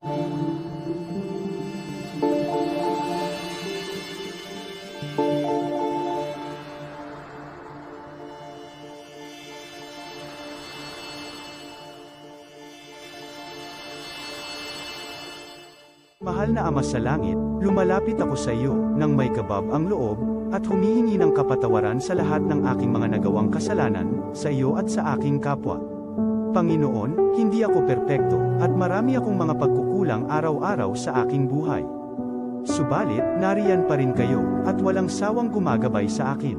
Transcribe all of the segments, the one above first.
Mahal na Ama sa Langit, lumalapit ako sa iyo, nang may kabab ang loob, at humihingi ng kapatawaran sa lahat ng aking mga nagawang kasalanan, sa iyo at sa aking kapwa. Panginoon, hindi ako perpekto, at marami akong mga pagkukulang araw-araw sa aking buhay. Subalit, nariyan pa rin kayo, at walang sawang gumagabay sa akin.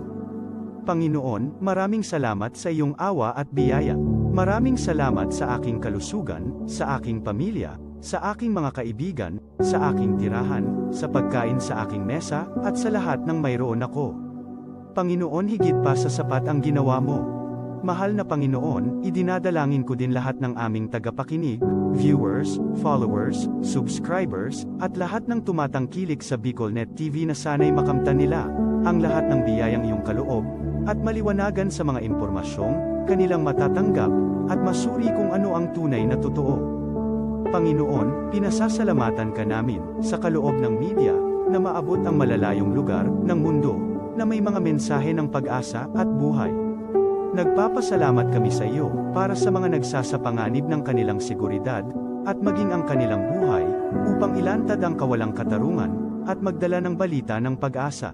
Panginoon, maraming salamat sa iyong awa at biyaya. Maraming salamat sa aking kalusugan, sa aking pamilya, sa aking mga kaibigan, sa aking tirahan, sa pagkain sa aking mesa, at sa lahat ng mayroon ako. Panginoon, higit pa sa sapat ang ginawa mo. Mahal na Panginoon, idinadalangin ko din lahat ng aming tagapakinig, viewers, followers, subscribers, at lahat ng tumatangkilik sa BicolNet TV na sana'y makamtan nila ang lahat ng biyayang iyong kaloob, at maliwanagan sa mga impormasyong kanilang matatanggap, at masuri kung ano ang tunay na totoo. Panginoon, pinasasalamatan ka namin, sa kaloob ng media, na maabot ang malalayong lugar, ng mundo, na may mga mensahe ng pag-asa, at buhay. Nagpapasalamat kami sa iyo, para sa mga nagsasapanganib ng kanilang seguridad, at maging ang kanilang buhay, upang ilantad ang kawalang katarungan, at magdala ng balita ng pag-asa.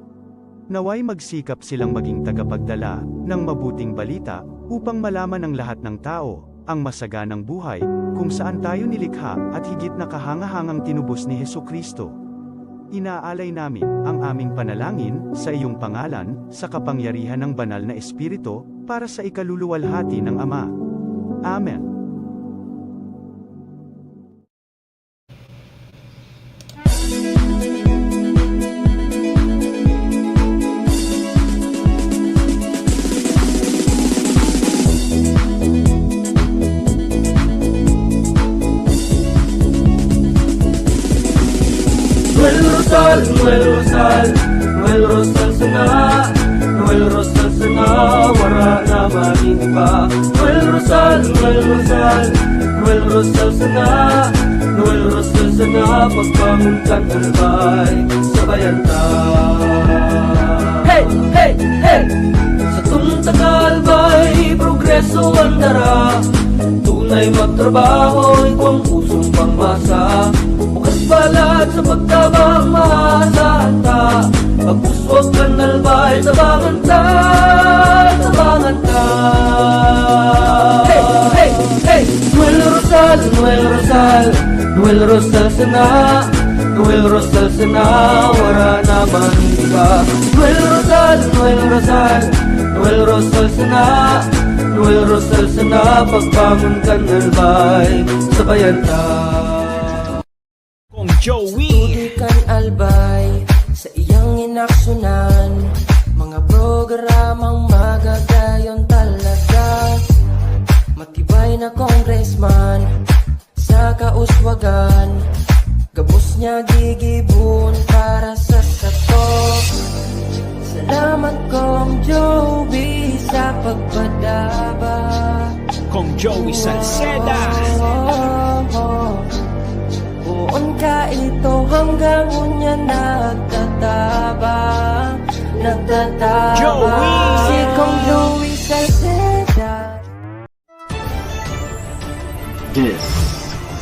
Naway magsikap silang maging tagapagdala, ng mabuting balita, upang malaman ng lahat ng tao, ang masaganang buhay, kung saan tayo nilikha, at higit na kahangahangang tinubos ni Hesukristo. Inaalay namin ang aming panalangin sa iyong pangalan, sa kapangyarihan ng banal na Espiritu, para sa ikaluluwalhati ng Ama. Amen. Noel Rosal sana, Noel Rosal sana, wala na maniba. Noel Rosal sana, Noel Rosal sana, pagbangon ka talbay, sabayan ta. Hey, hey, hey! Sa tuntakalbay, progreso ang dara, tunay magtrabaho, ikaw pusong pangmasa. Bukas balat sa pagtabang maasahan ta, pagpuswag ka nalbay, tabangan ta, tabangan ta. Hey, hey, hey! Noel Rosal, Noel Rosal, Noel Rosal sana, Noel Rosal sana, wala naman iba. Noel Rosal, Noel Rosal, Noel Rosal sana, Noel Rosal sana, pagbangon ka nalbay, sabayan ta. Joey Tudikan albay sa iyang inaksyonan, mga programang magagayon talaga. Matibay na congressman sa kauswagan, gabos niya gigibon para sa sato. Salamat Kong Joey sa pagpadaba, Kong Joey Salceda. Buon ka ito hanggang unya nagtatabang, Joey! si Kong Joey Salceda. This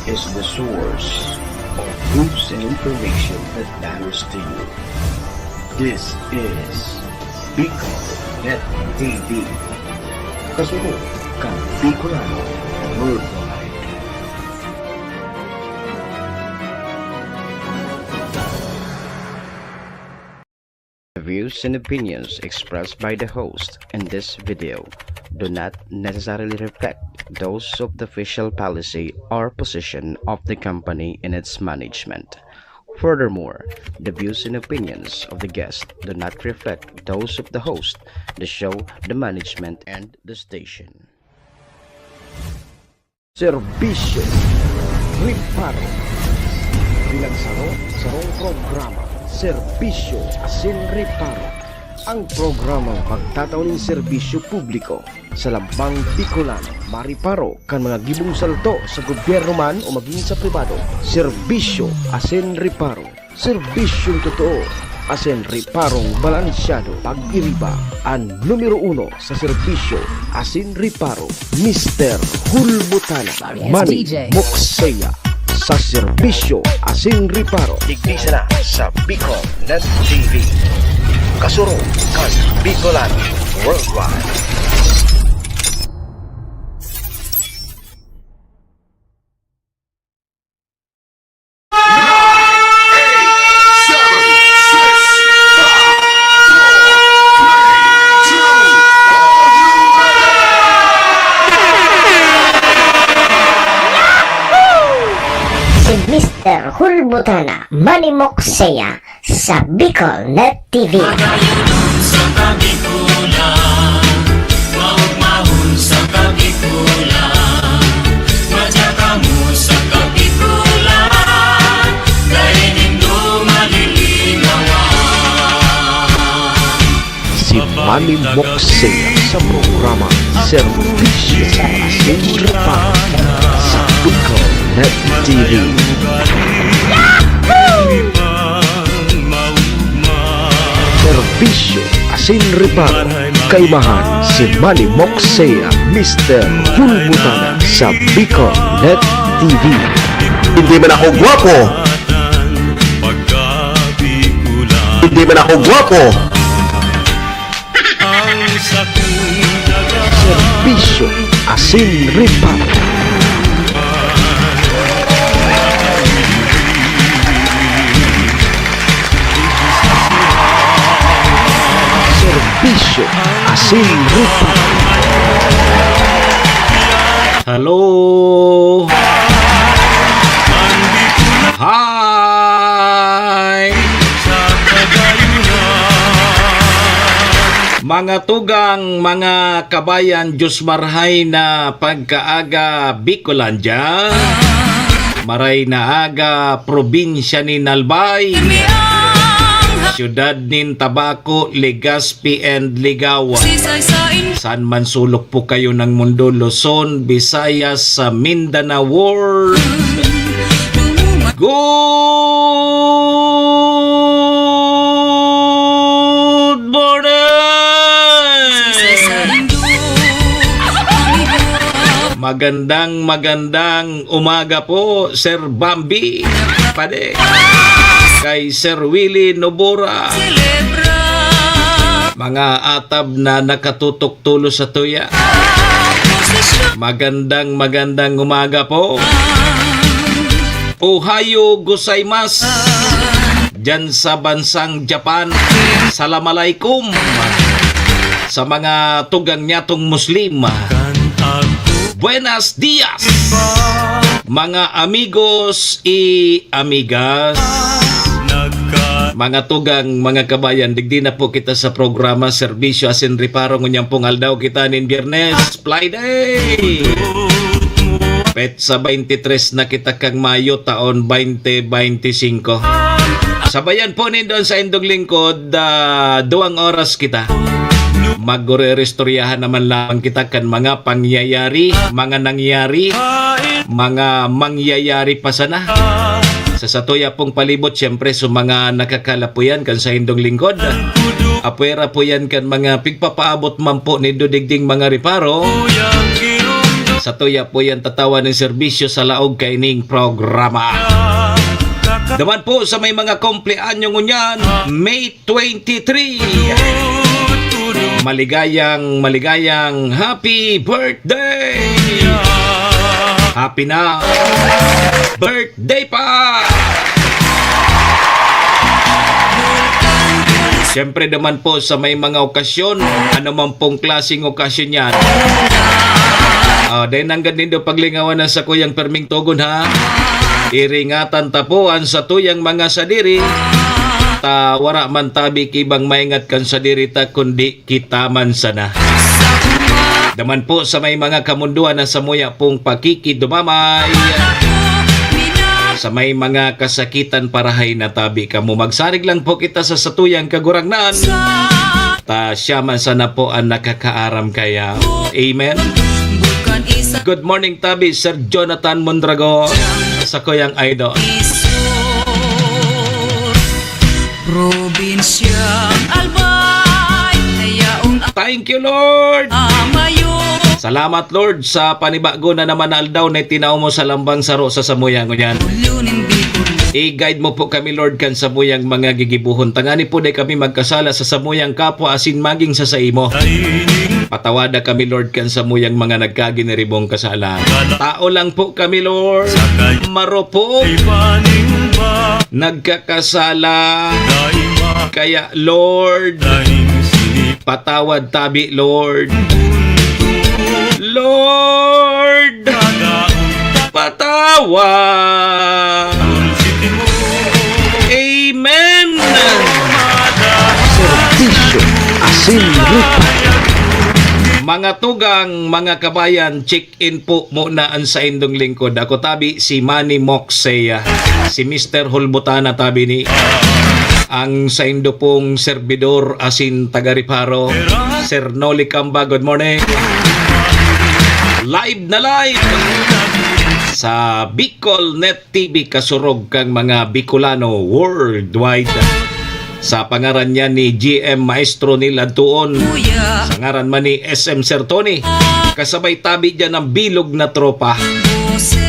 is the source of news and information that matters to you. This is BicolNet TV. Kasunod kang Bicolano Worldwide. The views and opinions expressed by the host in this video do not necessarily reflect those of the official policy or position of the company and its management. Furthermore, the views and opinions of the guest do not reflect those of the host, the show, the management, and the station. Serbisyo Riparo Bilang sarong programa Serbisyo Asin Riparo ang programang magtataon ng serbisyo publiko sa Lambang Bicolano, Mariparo kan mga gibong salto sa gobyerno man o maging sa pribado. Serbisyo asin riparo, serbisyong totoo asin riparong balansyado. Pag-iriba ang numero 1 sa serbisyo asin riparo, Mr. Hulbutana Manny Moxeya sa serbisyo asin riparo. Ignisa na sa Bicol Net TV. Kasuro kan Bicolano Worldwide. Si Mr. Hulbutana Manny Moxeya sa Bicol Net TV. Si Manny Moxeya sa programa Serbisyo Asin Riparo sa Bicol Net TV. Serbisyo asin riparo, kaimahan si Manny Moxeya, Mr. Hulbutana sa Bicol Net TV. Hindi man ako gwapo, hindi man ako gwapo. Serbisyo asin riparo. Serbisyo asin riparo. Hello. Hi. Mga tugang, mga kabayan, Diyos marhay na pagkaaga Bicolandia, maray na aga probinsya ni Nalbay, siyudad nin Tabaco, Legazpi and Ligawan. Saan man sulok po kayo ng mundo, Luzon, Visayas, sa Mindanao World. Good morning! Magandang umaga po, Sir Bambi Pade, kay Sir Willie Nobora, mga atab na nakatutok tulo sa tuya. Magandang umaga po. Ohayo gozaimasu dyan sa bansang Japan. Assalamualaikum sa mga tugang nyatong Muslim. Buenos dias mga amigos y amigas, mga tugang, mga kabayan. Digdi na po kita sa programa Serbisyo Asin Riparo. Ngunyang pong aldaw kita nin Biyernes, Friday. Petsa 23 na kita kang Mayo taon 2025. Sabayan po nin doon sa indong lingkod, 2 oras kita. Magre-restoryahan naman lang kita kan mga pangyayari, mga nangyari, mga mangyayari pa sana. Sa satuya pong palibot, siyempre sa mga nakakalapuyan kan sa indong lingkod. Apwera po yan kan mga pigpapaabot man po ni Dudigding mga riparo. Sa tuya po yan tatawa ng serbisyo sa laog kaining programa. Daman po sa may mga kompleanyo ngunyan, May 23. Maligayang happy birthday! Happy na birthday pa! Siyempre naman po sa may mga okasyon, ano man pong klaseng okasyon yan. Dahil nang ganito paglingawan na sa kuyang perming tugon ha. Iringatan tapuan sa tuyang mga sadiri. Wara man tabi kibang maingat kan sadiri ta kundi kita man sana. Daman po sa may mga kamunduan na samuya pong pakikidumamay. Sa may mga kasakitan parahay na tabi kamo. Magsarig lang po kita sa satuyang kagurangnan. siya man sana po ang nakakaaram kaya. Amen. Good morning tabi Sir Jonathan Mondragon sa Kuyang Idol. Probinsyang Albay, hayaong Thank you Lord. amayo. Salamat Lord sa panibago na naman na aldaw na tinaw mo sa lambang saro sa samuyang ngunyan. Lunin bikol, I-guide mo po kami Lord kan samuyang mga gigibuhon. Tangani po day kami magkasala sa samuyang kapwa asin maging sa imo. Patawada kami Lord kan samuyang mga nagkaginiribong kasala. Tao lang po kami Lord. Maro po. Nagkakasala. Kaya Lord, patawad tabi Lord. Lord, patawad. Amen. Mga tugang, mga kabayan, check-in po muna ang sa indong lingkod. Ako tabi si Manny Moxeya, si Mr. Hulbutana tabi ni ang sa indo pong servidor asin taga-Riparo, Sir Noli Camba. Good morning. Live na live sa Bicol Net TV kasurog kang mga Bicolano worldwide. Sa pangaran niya ni GM Maestro Nila Tuon, kuya, sa ngaran man ni SM Sir Tony, kasabay tabi dyan ng bilog na tropa. bose,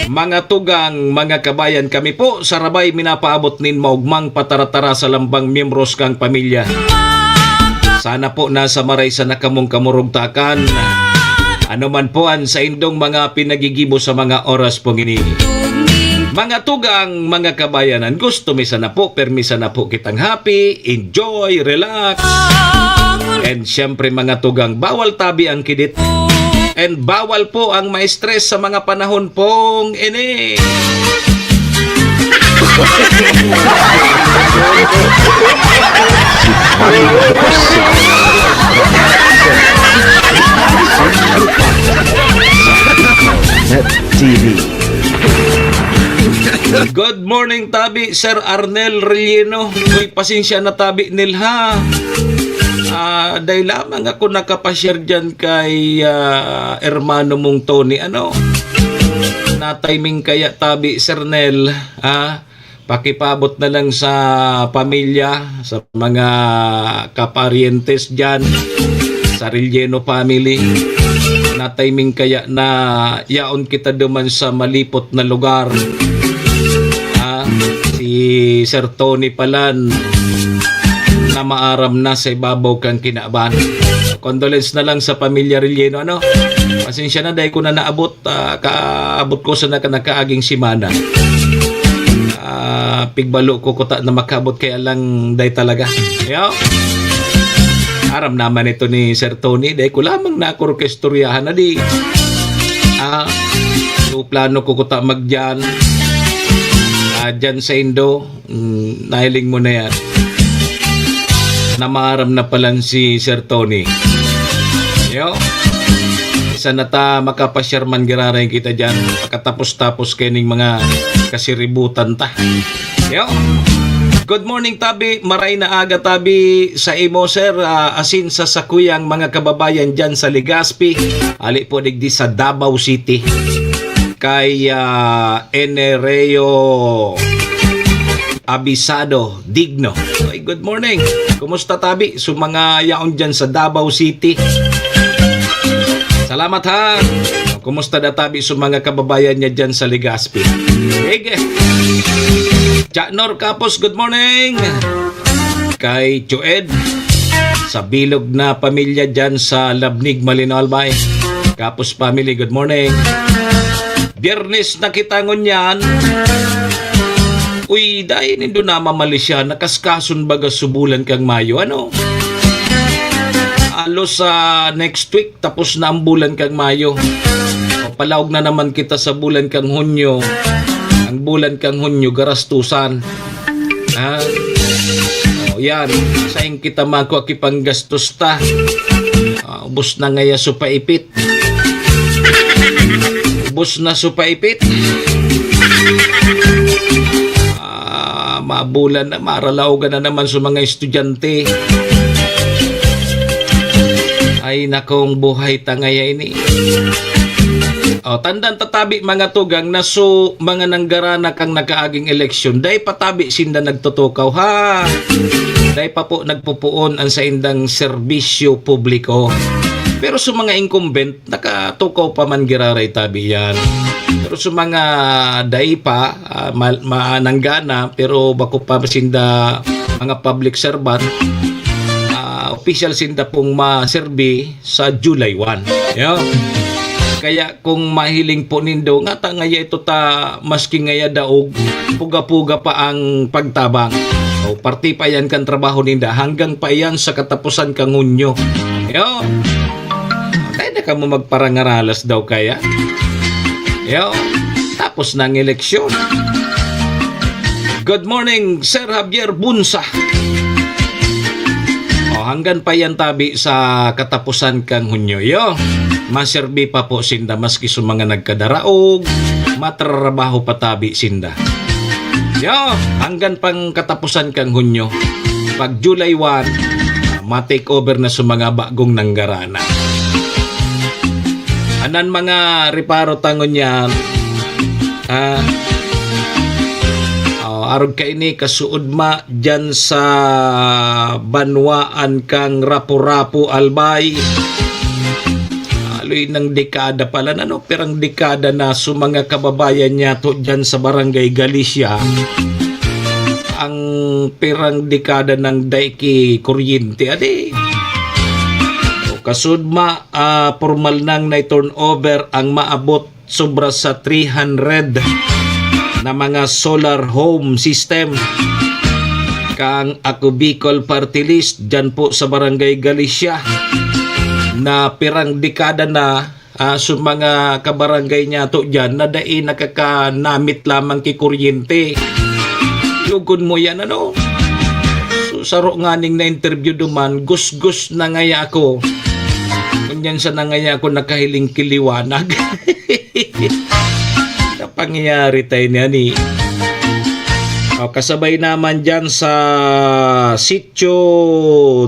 Mga tugang, mga kabayan, kami po sa Rabay minapaabot nin maugmang pataratara sa lambang miyembros kang pamilya. Sana po nasa maray sa nakamong kamurugtakan. Ano man po ang sa indong mga pinagigibo sa mga oras pong ini. tuging, Mga tugang, mga kabayanan, gusto misa na po, permisa na po kitang happy, enjoy, relax. And syempre mga tugang, bawal tabi ang kidit. And bawal po ang ma-stress sa mga panahon pong ini. Net TV. Good morning tabi, Sir Arnel Relleno. Uy, pasensya na tabi nilha. Dahil lamang ako nakapashare dyan kay hermano mong Tony. Ano? Na-timing kaya tabi, Sir Nel. Pakipabot na lang sa pamilya, sa mga kaparientes dyan, sa Relleno family. Na-timing kaya na yaon kita duman sa malipot na lugar. Si Sir Tony Palan na maaram na sa ibabaw kang kinaban. Condolence na lang sa pamilya Relleno. Ano? Pasensya na dahil ko na naabot. Kaabot ko sa nakaaging simana. Pigbalo ko kuta na makabot kaya lang dahil talaga. Yo. Aram naman ito ni Sir Tony dahil ko lamang na ako orkestoryahan na di. So plano ko kuta magdyan. Dyan sa Indo, nahiling mo na yan. Namaram na palan si Sir Tony. Yo. Isa na ta makapasyarman giraray kita dyan. Pagkatapos-tapos kaning mga kasiributan ta. Yo. Good morning tabi. Maray na aga tabi sa imo sir. Asin sa sakuyang mga kababayan dyan sa Legazpi. Ali po digdi sa Davao City. Kay Enereo Abisado Digno. Okay, good morning. Kumusta tabi? So mga yaon dyan sa Davao City. Salamat ha. Kumusta na tabi sa mga kababayan niya dyan sa Legazpi? Sige. Chanor Kapos, good morning. Kay Chued sa bilog na pamilya dyan sa Labnig, Malinalbay. Kapos family, good morning. Biyernes na kita ngunyan. Uy, dahil nindo na mamalisya, nakaskason baga subulan kang Mayo. Ano? Alos sa next week, tapos na ang bulan kang Mayo. Palawag na naman kita sa bulan kang Hunyo. Ang bulan kang Hunyo, garastusan. Yan. Saing kita makuakipang gastos ta. Ubus na ngaya supaipit. Ubus na supaipit. Mabulan na, maralaugan na naman sa mga estudyante. Ay nakong buhay tangaya ini. O, tandaan tatabi mga tugang na so mga nanggarana kang nakaaging eleksyon, day patabi sinda nagtutukaw ha. Day pa po nagpupuon ang sa indang serbisyo publiko. Pero sa mga incumbent, nakatukaw pa man giraray tabi yan. Pero sa mga day pa, mananggana, pero bako pa sinda mga public servant, official sinda pong maserbi sa July 1. Yo. Kaya kung mahiling po nindo, nga ta ngaya ito ta maski ngaya daog, puga-puga pa ang pagtabang. O parti pa yan kan trabaho ninda hanggang pa yan sa katapusan kang Hunyo. Yo. Tayo na ka mo magparangaralas daw kaya. Yo. Tapos ng eleksyon. Good morning, Sir Javier Bunsa. O hanggang pa yan tabi sa katapusan kang Hunyo. Yo. Maserbi pa po sinda maski sa mga nagkadaraog, matrabaho patabi sinda. Yo, hanggang pang katapusan kang Hunyo. Pag July 1, ma-take over na sa mga bagong nanggarana. Anan mga reparo tangon yan, arog ka ini kasuod ma dyan sa banwaan kang Rapu-Rapu Albay. Aloy ng dekada pala perang dekada na sa mga kababayan niya to dyan sa Barangay Galicia. Ang perang dekada ng daiki kuryente adi. Kasudma formal nang na turnover ang maabot sobra sa 300 na mga solar home system. Kang Ako Bicol Party List dyan po sa Barangay Galicia. Na pirang dekada na sa mga kabarangay niya to dyan na dai nakakanamit lamang ki kuryente. Yugon mo yan So, saro nganing na interview duman, gus-gus na ngaya ako. Kunyan sa nangaya ako nakahiling kiliwanag. Na pangyayari tayo niya ni. O, kasabay naman dyan sa Sitio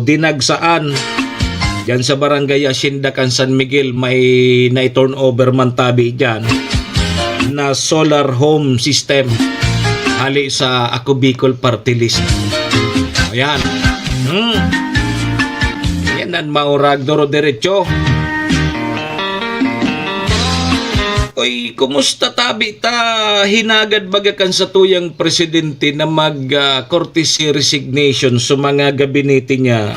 Dinagsaan. Diyan sa Barangay Asindakan San Miguel may na-turnover man tabi dyan na solar home system hali sa Ako Bicol Party List. Ayan. Yan ang maurag doro derecho. Oy, kumusta tabi ta hinagad bagakan sa tuyang presidente na mag-courtesy resignation sa mga gabinete niya.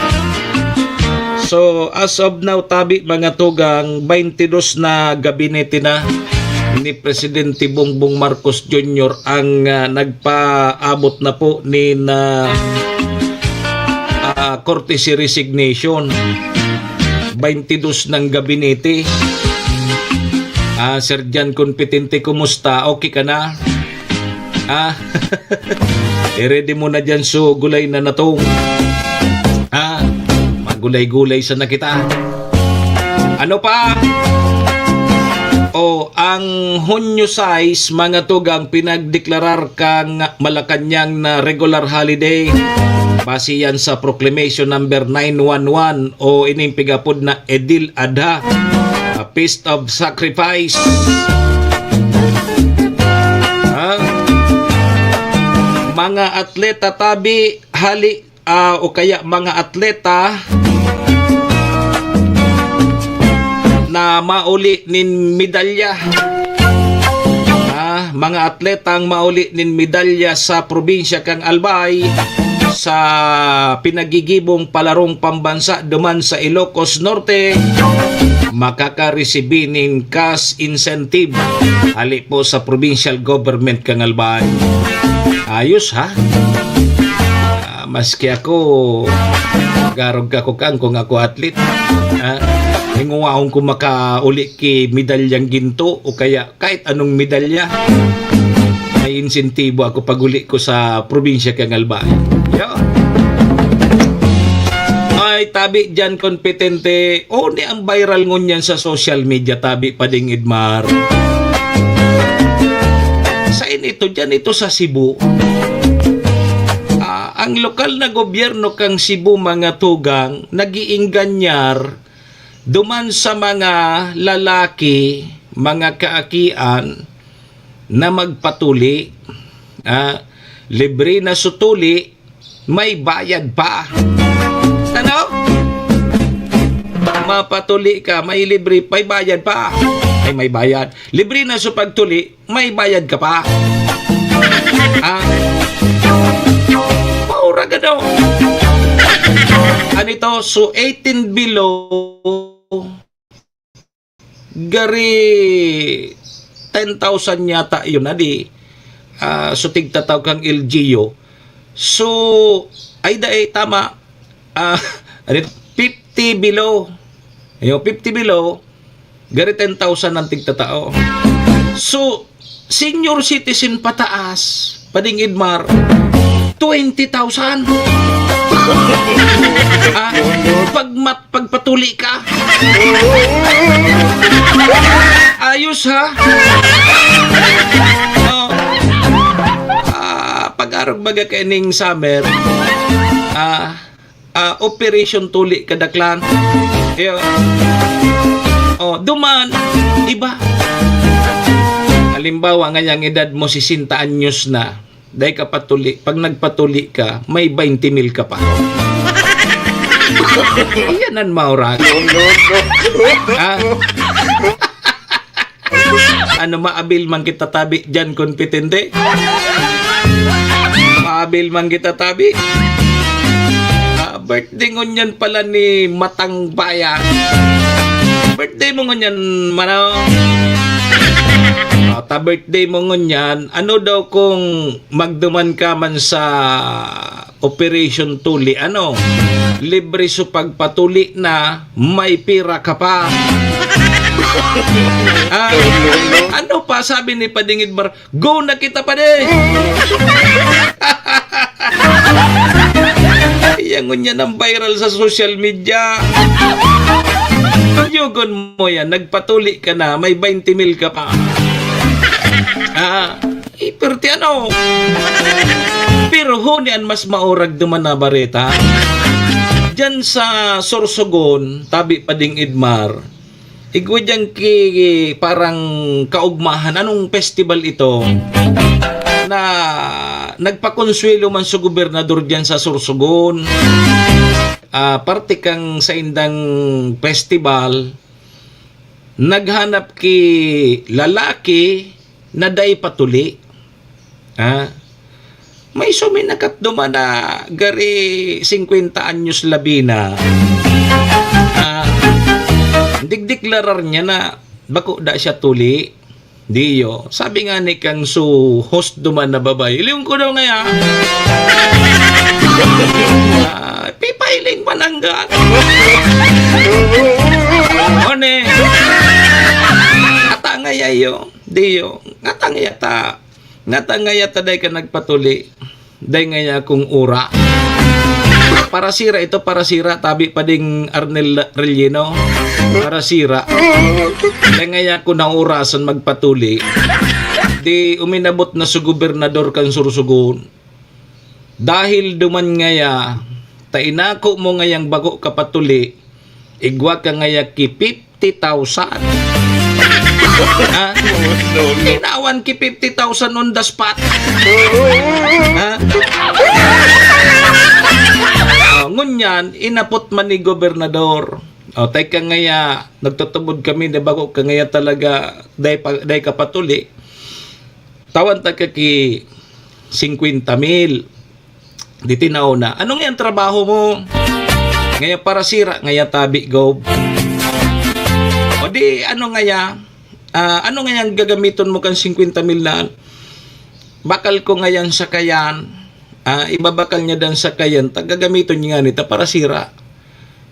So, as of now, tabi mga tugang, 22 na gabinete na ni Presidente Bongbong Marcos Jr. ang nagpaabot na po ni courtesy resignation. 22 ng gabinete. Sir Jan Competente, kumusta? Okay ka na? I-ready mo na dyan so gulay na natong. Gulay-gulay sa nakita. Ano pa? Ang Hunyo 6 mga tugang pinagdeklarar kang Malacanang na regular holiday. Base yan sa Proclamation number 911 o inimpigapod na Edil Adha, a Feast of Sacrifice. Mga atleta tabi hali o kaya mga atleta na mauli nin medalya. Mga atletang mauli nin medalya sa probinsya kang Albay sa pinagigibong palarong pambansa duman sa Ilocos Norte makaka-receive nin cash incentive hali po sa provincial government kang Albay. Ayos ha? Maski ako garog ako kang kung ako atlet. Hinguahon ko makauli ki medalyang ginto o kaya kahit anong medalya. May insentibo ako paguli ko sa probinsya kang Albay. Ay tabi dyan kompetente. Ni ang viral ngunyan sa social media tabi pading Idmar. Sa ito dyan ito sa Cebu. Ang lokal na gobyerno kang Cebu mga tugang nagiingganyar duman sa mga lalaki, mga kaakian na magpatuli, libre na sutuli, may bayad pa. Ano? Mapatuli ka, may libre, may bayad pa. Ay, may bayad. Libre na sa pagtuli, may bayad ka pa. Maura ka daw. Anito, so 18 below, gari 10,000 yata yun na di. So tigtataw kang LGU. So, ay tama. 50 below. Ayun, 50 below, gari 10,000 ang tigtatao. So, senior citizen pataas, Pading Edmar, 20,000. Pagpatuli ka. Ayos ha. Pag-arog baga kaining summer, operation tuli kadaklan. Duman, iba. Halimbawa, ngayang edad mo 60 anyos na, dahil ka patuli, pag nagpatuli ka, may 20,000 ka pa. Iyanan maura. Ano maabil man kita tabi dyan, kompetente? Maabil man kita tabi? Birthday ngunyan pala ni Matang Bayan. Birthday mo ngunyan, mano? Birthday mo ngunyan, ano daw kung magduman ka man sa operation tuli, ano? Libre sa pagpatuli na may pira ka pa. Ano pa sabi ni Pading Edmar? Go na kita pa de! Yang ngunyan ang viral sa social media. Yugon mo yan, nagpatuli ka na, may 20,000 ka pa. Pero ano? Pero hunian mas maurag duman na bareta. Diyan sa Sorsogon, tabi Pading Edmar, igwadyang parang kaugmahan. Anong festival ito? Na nagpakonsuelo man sa gobernador diyan sa Sorsogon. Parte kang sa indang festival, naghanap ki lalaki na day patuli. May suminakat duman na gari 50 anyos labi na. Digdeklarar niya na bako da siya tuli. Diyo. Sabi nga ni kang su host duman na babae. Iliw ko daw ngaya. Pipailing pananggan. One. Ata ngaya yo. Diyo. Ngata ngayata day ka nagpatuli. Day ngaya kung ura. Para sira ito, para sira. Tabi Pading Arnel Rellino. Para sira. Day ngaya ko na urasan magpatuli. Di uminabot na sa gobernador kang Sorsogon. Dahil duman ngaya, tainako mo ngayang bago kapatuli, igwa ka ngaya ki 50,000. Inawan ki 50,000 on the spot. Ngunyan, inapot man ni gobernador. Tay ka ngaya, nagtutubod kami na bago ka ngaya talaga day kapatuli. Tawan ta ka ki 50,000. Di tinaw na. Anong yan trabaho mo? Ngaya para sira, ngaya tabi go. O di, ano ngaya? Ano ngayang gagamiton mo kang 50,000 na? Bakal ko ngayon sa kayan. Ibabakal niya dan sa kayan. Gagamiton niya nga nita para sira.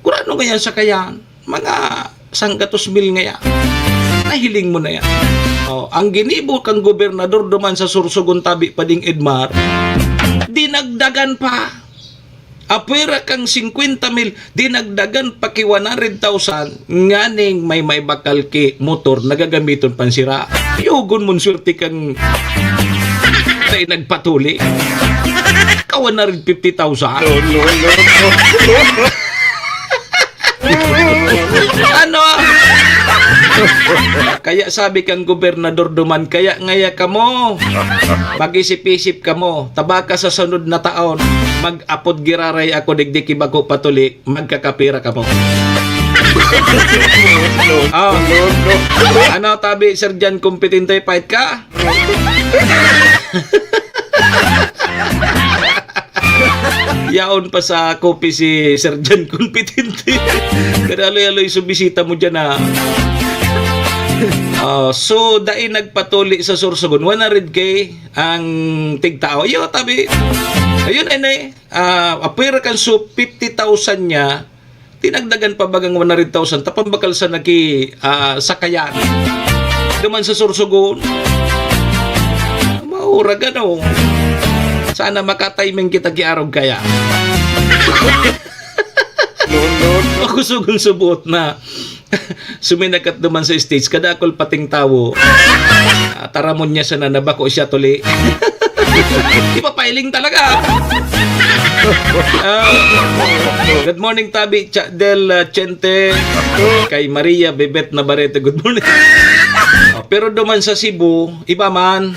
Kung ano ngayon sa kayan? Mga 100,000 ngaya. Nahiling mo na yan. Ang ginibo kang gobernador duman sa Sorsogon tabi Pading Edmar, dinagdagan pa. Apwera kang 50,000, dinagdagan pa ki 100,000, nganing may bakal ki motor, nagagamiton pansira. Yugon mo swerte kang tayo nagpatuli. Ka 150,000. Ano? Kaya sabi kang gobernador duman, kaya ngaya ka mo. Mag-isip-isip ka mo. Taba ka sa sunod na taon. Mag-apod giraray ako digdiki bago patuli. Magkakapira ka mo. Oh. Ano tabi, Sergeant Kompetente, fight ka? Yaon pa sa kopi si Sergeant Kompetente. Pero aloy-aloy subisita mo dyan na. So, dahil nagpatuli sa Sorsogon, 100k ang tigtao. Yo, tabi. Ayun, apira kan so 50,000 niya, tinagdagan pa bagang 100,000, tapambakal sa sakayan. Duman sa Sorsogon. Maura gano. Sana makatiming kita kiarog kaya. Ako sugong subot na suminakat duman sa stage kada akol pating tawo. Taramon niya sa nanabako siya tuli. Di pa pailing talaga. Good morning tabi del Chente kay Maria Bebet Navarrete. Good morning. Pero duman sa Cebu, iba man.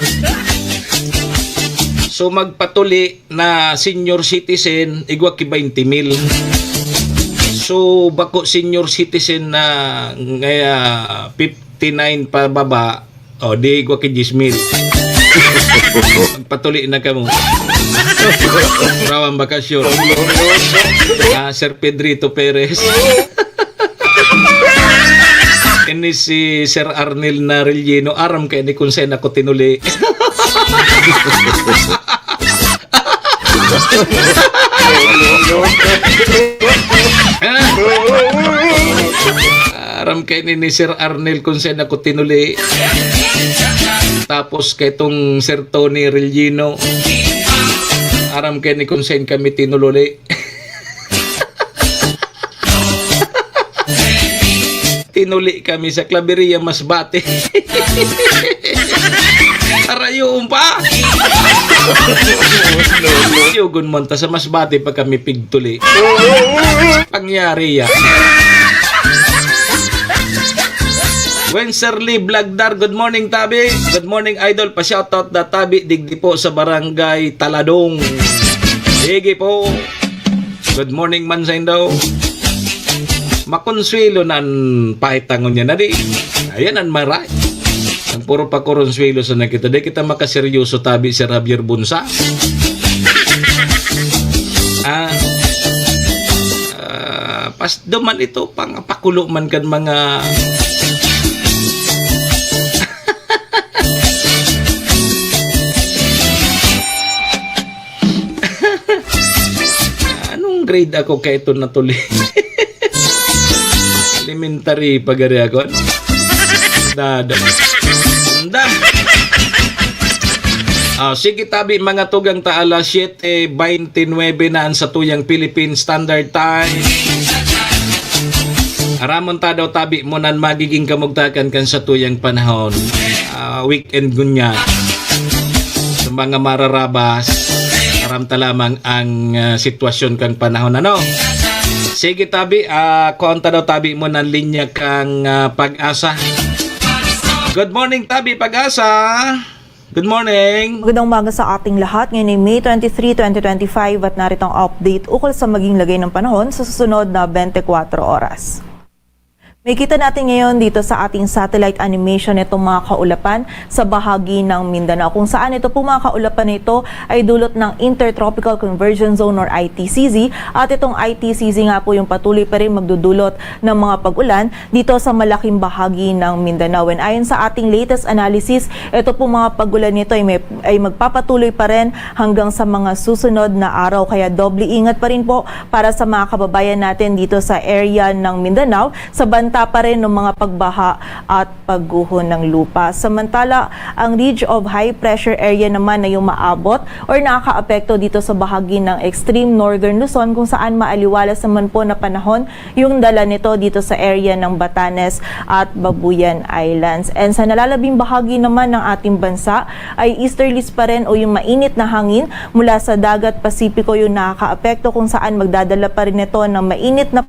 So magpatuli na senior citizen igwa ki 20,000. So bako senior citizen na ngaya 59 pa baba, di igwa ki 10,000. Magpatuli na kamo. Rawang bakasyon. Sir Pedrito Perez. Ini si Sir Arnel Narellino. Aram kay ni kung saan ako tinuli. Aram kay ni Sir Arnel kung saan ako tinuli. Tapos kay tong Sir Tony Rellino. Aram kay ni kung saan kami tinululi. Tinuli kami sa Claveria Masbate. Arayo pa. Yugon monta sa Masbate pa kami pigtuli. Pangyari ya. Wencerly Blagdar, good morning Tabi. Good morning Idol, pa-shoutout na Tabi digdi po sa Barangay Taladong. Sige po. Good morning Mansain daw. Makonsuelo nan paitangon niya na di. Ayan ang maray. Ang puro pa konsuelo sa nakita. Di kita makaseryoso Tabi si Javier Bunsa. Pas duman ito pang pakulo man kan mga anong grade ako kaya ito natuli? Elementary pagari ako. Dada. Sige Tabi, mga tugang taala 7:29 na sa tuyang Philippine Standard Time. Aramon ta daw Tabi mo nan magiging kamugtakan kan sa tuyang panahon. Weekend gunya. Sa mga mararabas, aram ta lamang ang sitwasyon kang panahon ano. Sige Tabi, kuanta daw Tabi mo ng linya kang Pag-asa. Good morning Tabi, Pag-asa. Good morning. Magandang umaga sa ating lahat. Ngayon ay May 23, 2025 at narito ang update ukol sa maging lagay ng panahon sa susunod na 24 oras. May kita natin ngayon dito sa ating satellite animation itong mga kaulapan sa bahagi ng Mindanao. Kung saan ito po mga kaulapan na ito ay dulot ng Intertropical Convergence Zone or ITCZ. At itong ITCZ nga po yung patuloy pa rin magdudulot ng mga pag-ulan dito sa malaking bahagi ng Mindanao. And ayon sa ating latest analysis, ito po mga pag-ulan nito ay magpapatuloy pa rin hanggang sa mga susunod na araw. Kaya doble ingat pa rin po para sa mga kababayan natin dito sa area ng Mindanao sa pa rin ng mga pagbaha at pagguho ng lupa. Samantala, ang ridge of high pressure area naman na yung maabot or nakakaapekto dito sa bahagi ng extreme northern Luzon kung saan maaliwalas naman po na panahon yung dala nito dito sa area ng Batanes at Babuyan Islands. And sa nalalabing bahagi naman ng ating bansa ay easterlies pa rin o yung mainit na hangin mula sa dagat Pasipiko yung nakakaapekto kung saan magdadala pa rin ito ng mainit na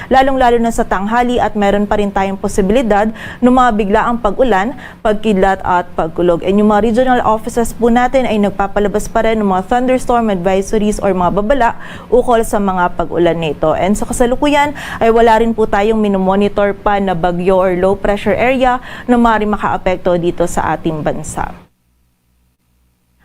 lalong-lalo na sa tanghali at meron pa rin tayong posibilidad ng mga biglaang pag-ulan, pagkidlat at pagkulog. And yung mga regional offices po natin ay nagpapalabas pa rin ng mga thunderstorm advisories or mga babala ukol sa mga pag-ulan nito. And sa kasalukuyan ay wala rin po tayong minomonitor pa na bagyo or low pressure area na maaaring makaapekto dito sa ating bansa.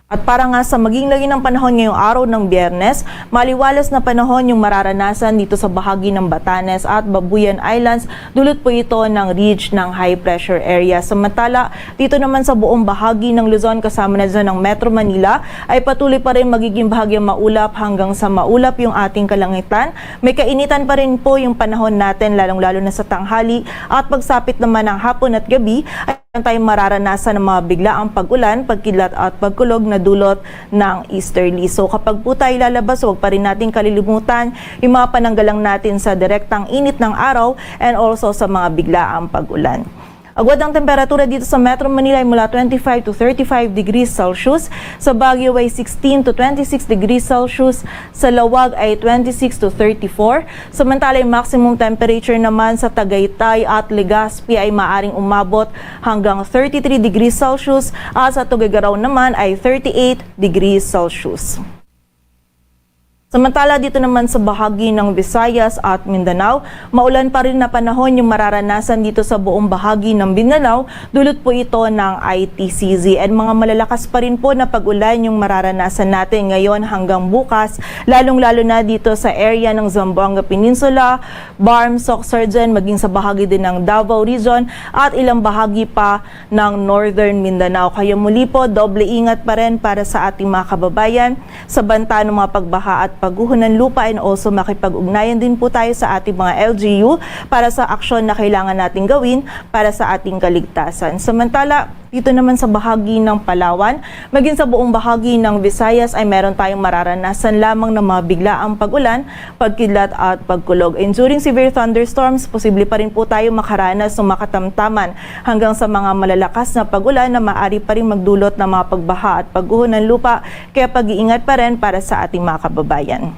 At para nga sa maging lagi ng panahon ngayong araw ng Biyernes, maliwalas na panahon yung mararanasan dito sa bahagi ng Batanes at Babuyan Islands. Dulot po ito ng ridge ng high pressure area. Samantala, dito naman sa buong bahagi ng Luzon kasama na dyan ng Metro Manila ay patuloy pa rin magiging bahagyang maulap hanggang sa maulap yung ating kalangitan. May kainitan pa rin po yung panahon natin lalong-lalo na sa tanghali at pagsapit naman ng hapon at gabi ay tayong mararanasan ng mga biglaang pag-ulan, pagkidlat at pagkulog na dulot ng easterly. So kapag po tayo lalabas, huwag pa rin natin kalilimutan yung mga pananggalang natin sa direktang init ng araw and also sa mga biglaang pag-ulan. Agwat ang temperatura dito sa Metro Manila ay mula 25 to 35 degrees Celsius. Sa Baguio ay 16 to 26 degrees Celsius. Sa Lawag ay 26 to 34. Samantala yung maximum temperature naman sa Tagaytay at Legazpi ay maaring umabot hanggang 33 degrees Celsius. At sa Tuguegarao naman ay 38 degrees Celsius. Samantala dito naman sa bahagi ng Visayas at Mindanao, maulan pa rin na panahon yung mararanasan dito sa buong bahagi ng Mindanao. Dulot po ito ng ITCZ and mga malalakas pa rin po na pag-ulan yung mararanasan natin ngayon hanggang bukas, lalong-lalo na dito sa area ng Zamboanga Peninsula, Barm, Sorsogon, maging sa bahagi din ng Davao Region at ilang bahagi pa ng Northern Mindanao. Kaya muli po, doble ingat pa rin para sa ating mga kababayan sa banta ng mga pagbaha at pagguho ng lupa and also makipag-ugnayan din po tayo sa ating mga LGU para sa aksyon na kailangan natin gawin para sa ating kaligtasan. Samantala, dito naman sa bahagi ng Palawan, maging sa buong bahagi ng Visayas ay meron tayong mararanasan lamang ng mga biglaang pag-ulan, pagkidlat at pagkulog. And during severe thunderstorms, posible pa rin po tayo makaranas ng makatamtaman hanggang sa mga malalakas na pag-ulan na maaari pa rin magdulot ng mga pagbaha at pagguho ng lupa, kaya pag-iingat pa rin para sa ating mga kababayan.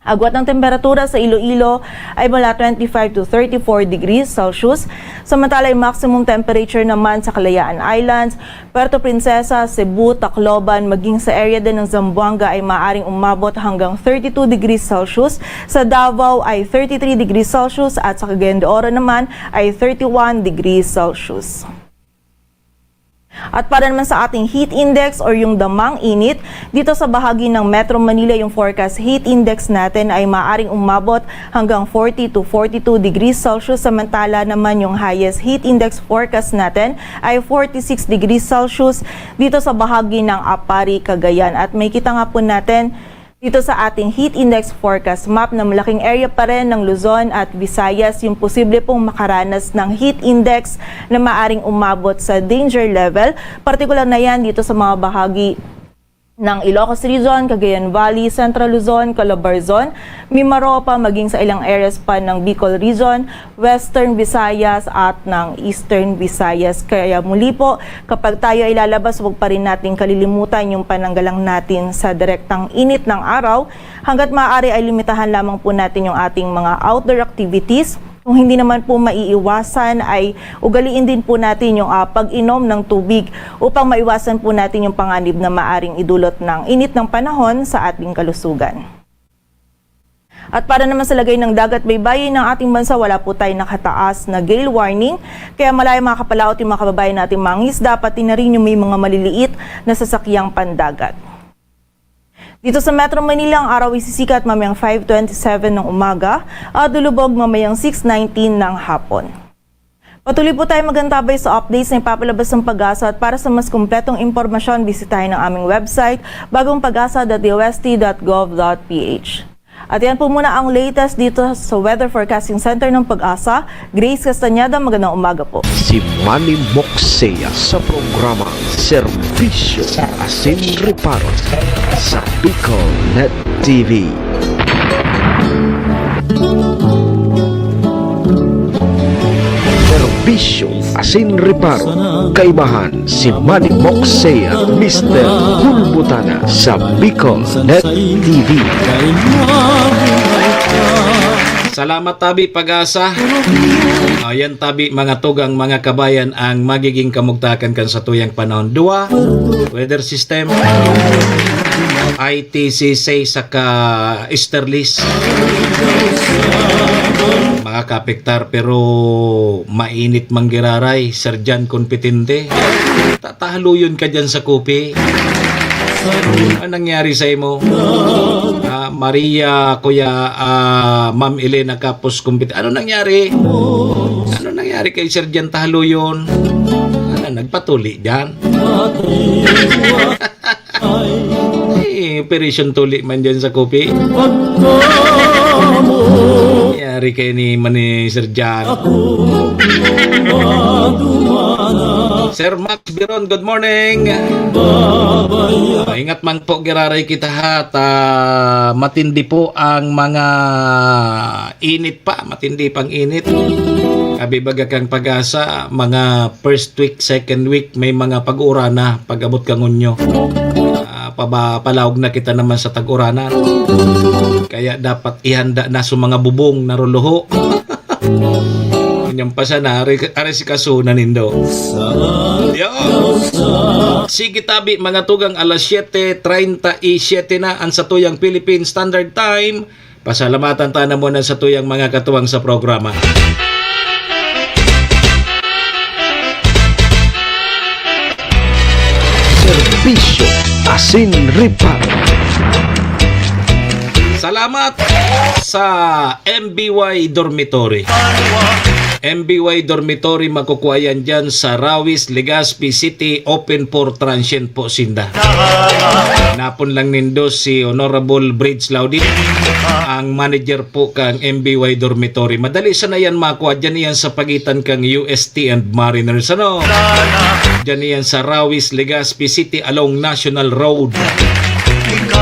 Agwat ng temperatura sa Iloilo ay mula 25 to 34 degrees Celsius. Samantala yung maximum temperature naman sa Kalayaan Islands, Puerto Princesa, Cebu, Tacloban, maging sa area din ng Zamboanga ay maaaring umabot hanggang 32 degrees Celsius. Sa Davao ay 33 degrees Celsius at sa Cagayan de Oro naman ay 31 degrees Celsius. At para naman sa ating heat index or yung damang init, dito sa bahagi ng Metro Manila yung forecast heat index natin ay maaaring umabot hanggang 40 to 42 degrees Celsius. Samantala naman yung highest heat index forecast natin ay 46 degrees Celsius dito sa bahagi ng Apari, Cagayan. At may kita nga po natin dito sa ating heat index forecast map na malaking area pa rin ng Luzon at Visayas yung posible pong makaranas ng heat index na maaring umabot sa danger level. Partikular na yan dito sa mga bahagi ng Ilocos Region, Cagayan Valley, Central Luzon, Calabarzon, Mimaropa, maging sa ilang areas pa ng Bicol Region, Western Visayas at ng Eastern Visayas. Kaya muli po, kapag tayo ay lalabas, huwag pa rin natin kalilimutan yung pananggalang natin sa direktang init ng araw. Hanggat maaari ay limitahan lamang po natin yung ating mga outdoor activities. Kung hindi naman po maiiwasan ay ugaliin din po natin yung pag-inom ng tubig upang maiwasan po natin yung panganib na maaring idulot ng init ng panahon sa ating kalusugan. At para naman sa lagay ng dagat baybayin ng ating bansa, wala po tayo nakataas na gale warning. Kaya malaya mga kapalaot yung mga kababayan natin mangisda, pati na rin yung may mga maliliit na sasakyang pandagat. Dito sa Metro Manila, ang araw ay sisikat mamayang 5:27 ng umaga at lulubog mamayang 6:19 ng hapon. Patuloy po tayo magantabay sa updates na ipapalabas ng Pag-asa at para sa mas kumpletong impormasyon, bisitahin ang aming website bagongpag-asa.dosd.gov.ph. At yan po muna ang latest dito sa Weather Forecasting Center ng Pag-asa. Grace Castañeda, magandang umaga po. Si Manny Moxea sa programa Serbisyo Asin Reparo sa Bicol Net TV. Serbisyo Asin Reparo, kaibahan si Manny Moxea, Mr. Hulbutana sa Bicol Net TV. Salamat tabi pag-asa. Ayan tabi mga tugang mga kabayan ang magiging kamugtakan kan sa tuyang panahon. Dua, weather system, ITC saka Easterlies. Mga kapektar pero mainit manggiraray, Serjan kompetente. Tatahaluyon ka dyan sa kopi. Ano nangyari sa imo? Maria, Kuya, Ma'am Elena Kapos kompetente. Ano nangyari? Ano nangyari kay Serjan Tahaluyon? Nagpatuli dyan? Operation tuli man dyan sa kopi. Nangyari kay ni Serjan. Sir Max Biron, good morning. Ingat man po giraray kita hat. Matindi po ang mga init pa. Matindi pang init. Kabibaga kang pag-asa, mga first week, second week, may mga pag-ura na pag-abot kang unyo. Palawag na kita naman sa tag-uranan. Kaya dapat ihanda na sa mga bubong na ruluho. Yung pasana, are si kasunan nindo. Sige tabi, mga tugang alas 7:37 na ang satuyang Philippine Standard Time. Pasalamatan tayo muna sa tuyang mga katuwang sa programa. Serbisyo Asin Ripan. Salamat sa MBY Dormitory. MBY Dormitory makukuha yan dyan sa Rawis, Legazpi City, open for transient po sinda. Napon lang nindo si Honorable Bridge Laudit, ang manager po kang MBY Dormitory. Madali sana yan makuha dyan yan sa pagitan kang UST and Mariners. Ano? Dyan yan sa Rawis, Legazpi City along National Road.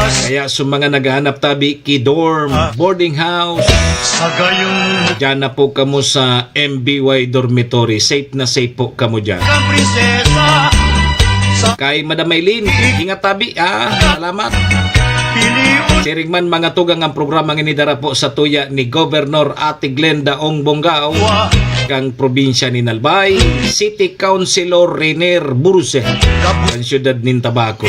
Kaya sa mga naghahanap tabi ki-dorm, boarding house, dyan na po kamo sa MBY Dormitory. Safe na safe po kamo dyan. Kay Madam Maylin, ingat tabi. Salamat. Sirigman mga tugang ang programa inidara po sa tuya ni Governor Ate Glenda Ong Bongao, kang probinsya ni Nalbay, City Councilor Rener Burse, ang siyudad nin Tabaco,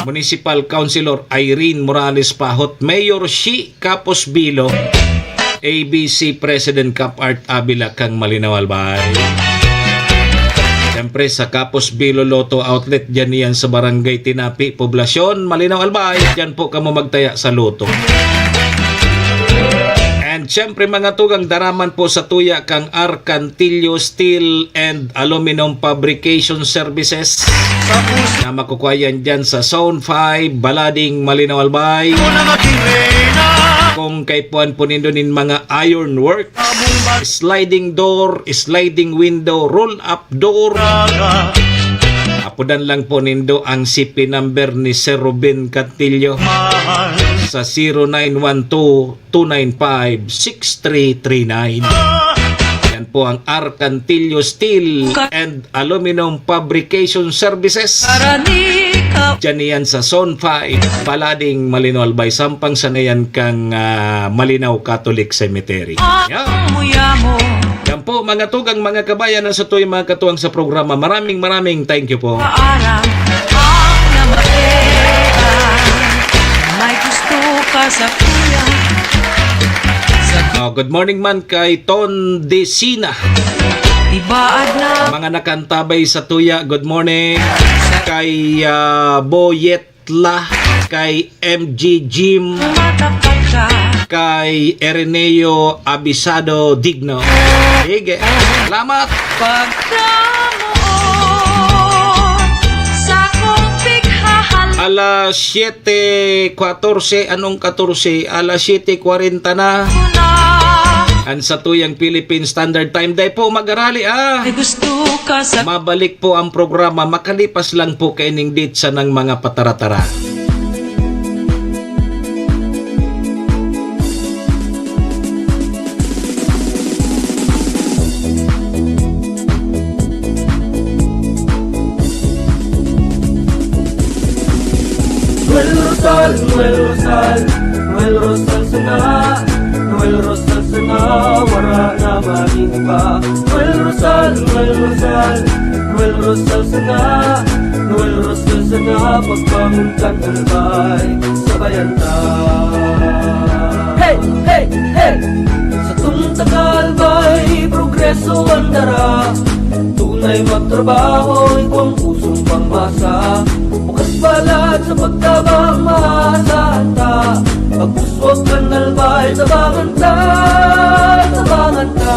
Municipal Councilor Irene Morales Pahot, Mayor Shi Capos Bilo, ABC President Cap Art Abila kang Malinaw Albay. Siyempre sa Capos Bilo Lotto Outlet, dyan yan sa Barangay Tinapi, Poblasyon, Malinaw Albay, dyan po kamo magtaya sa Lotto. And siyempre mga tugang daraman po sa tuya kang Arcantillo Steel and Aluminum Fabrication Services na makukuha yan dyan sa Zone 5, Balading, Malinaw Albay. Kung kay puan po nindo nin mga iron works, sliding door, sliding window, roll up door. Apudan lang po nindo ang CP number ni Sir Ruben Cantillo sa 0912-295-6339. Yan po ang Arcantillo Steel and Aluminum Fabrication Services. Diyan yan sa Zone 5, Palading, Malinaw Albay, sampang sanayan kang Malinaw Catholic Cemetery. Yan po mga tugang mga kabayan sa tuwing mga katuwang sa programa. Maraming thank you po. Good morning man kay Ton Desina. Mga nakantabay sa tuya, good morning. Kay Boyetla, kay MG Jim, kay Ereneo Abisado Digno. Sige, salamat. Alas 7:14, anong 14? Alas 7:40 na. Ang sa tuyang Philippine Standard Time. Dahil po mag-arali Mabalik po ang programa. Makalipas lang po kaining date sa ng mga pataratara. Noel Rosal, Noel Rosal, Noel Rosal sana, Noel Rosal na wala na mainiba. Noel Rosal, Noel Rosal, Noel Rosal sana, Noel Rosal sana, pagbangon ka talbay, sabayan ta. Hey, hey, hey! Sa tuntagal ba'y progreso ang dara, tunay magtrabaho, ikaw ang pusong pangmasa. Bukas balat sa pagtabang maasahan ta, pagpuswag ka nalbay, tabangan ta, tabangan ta.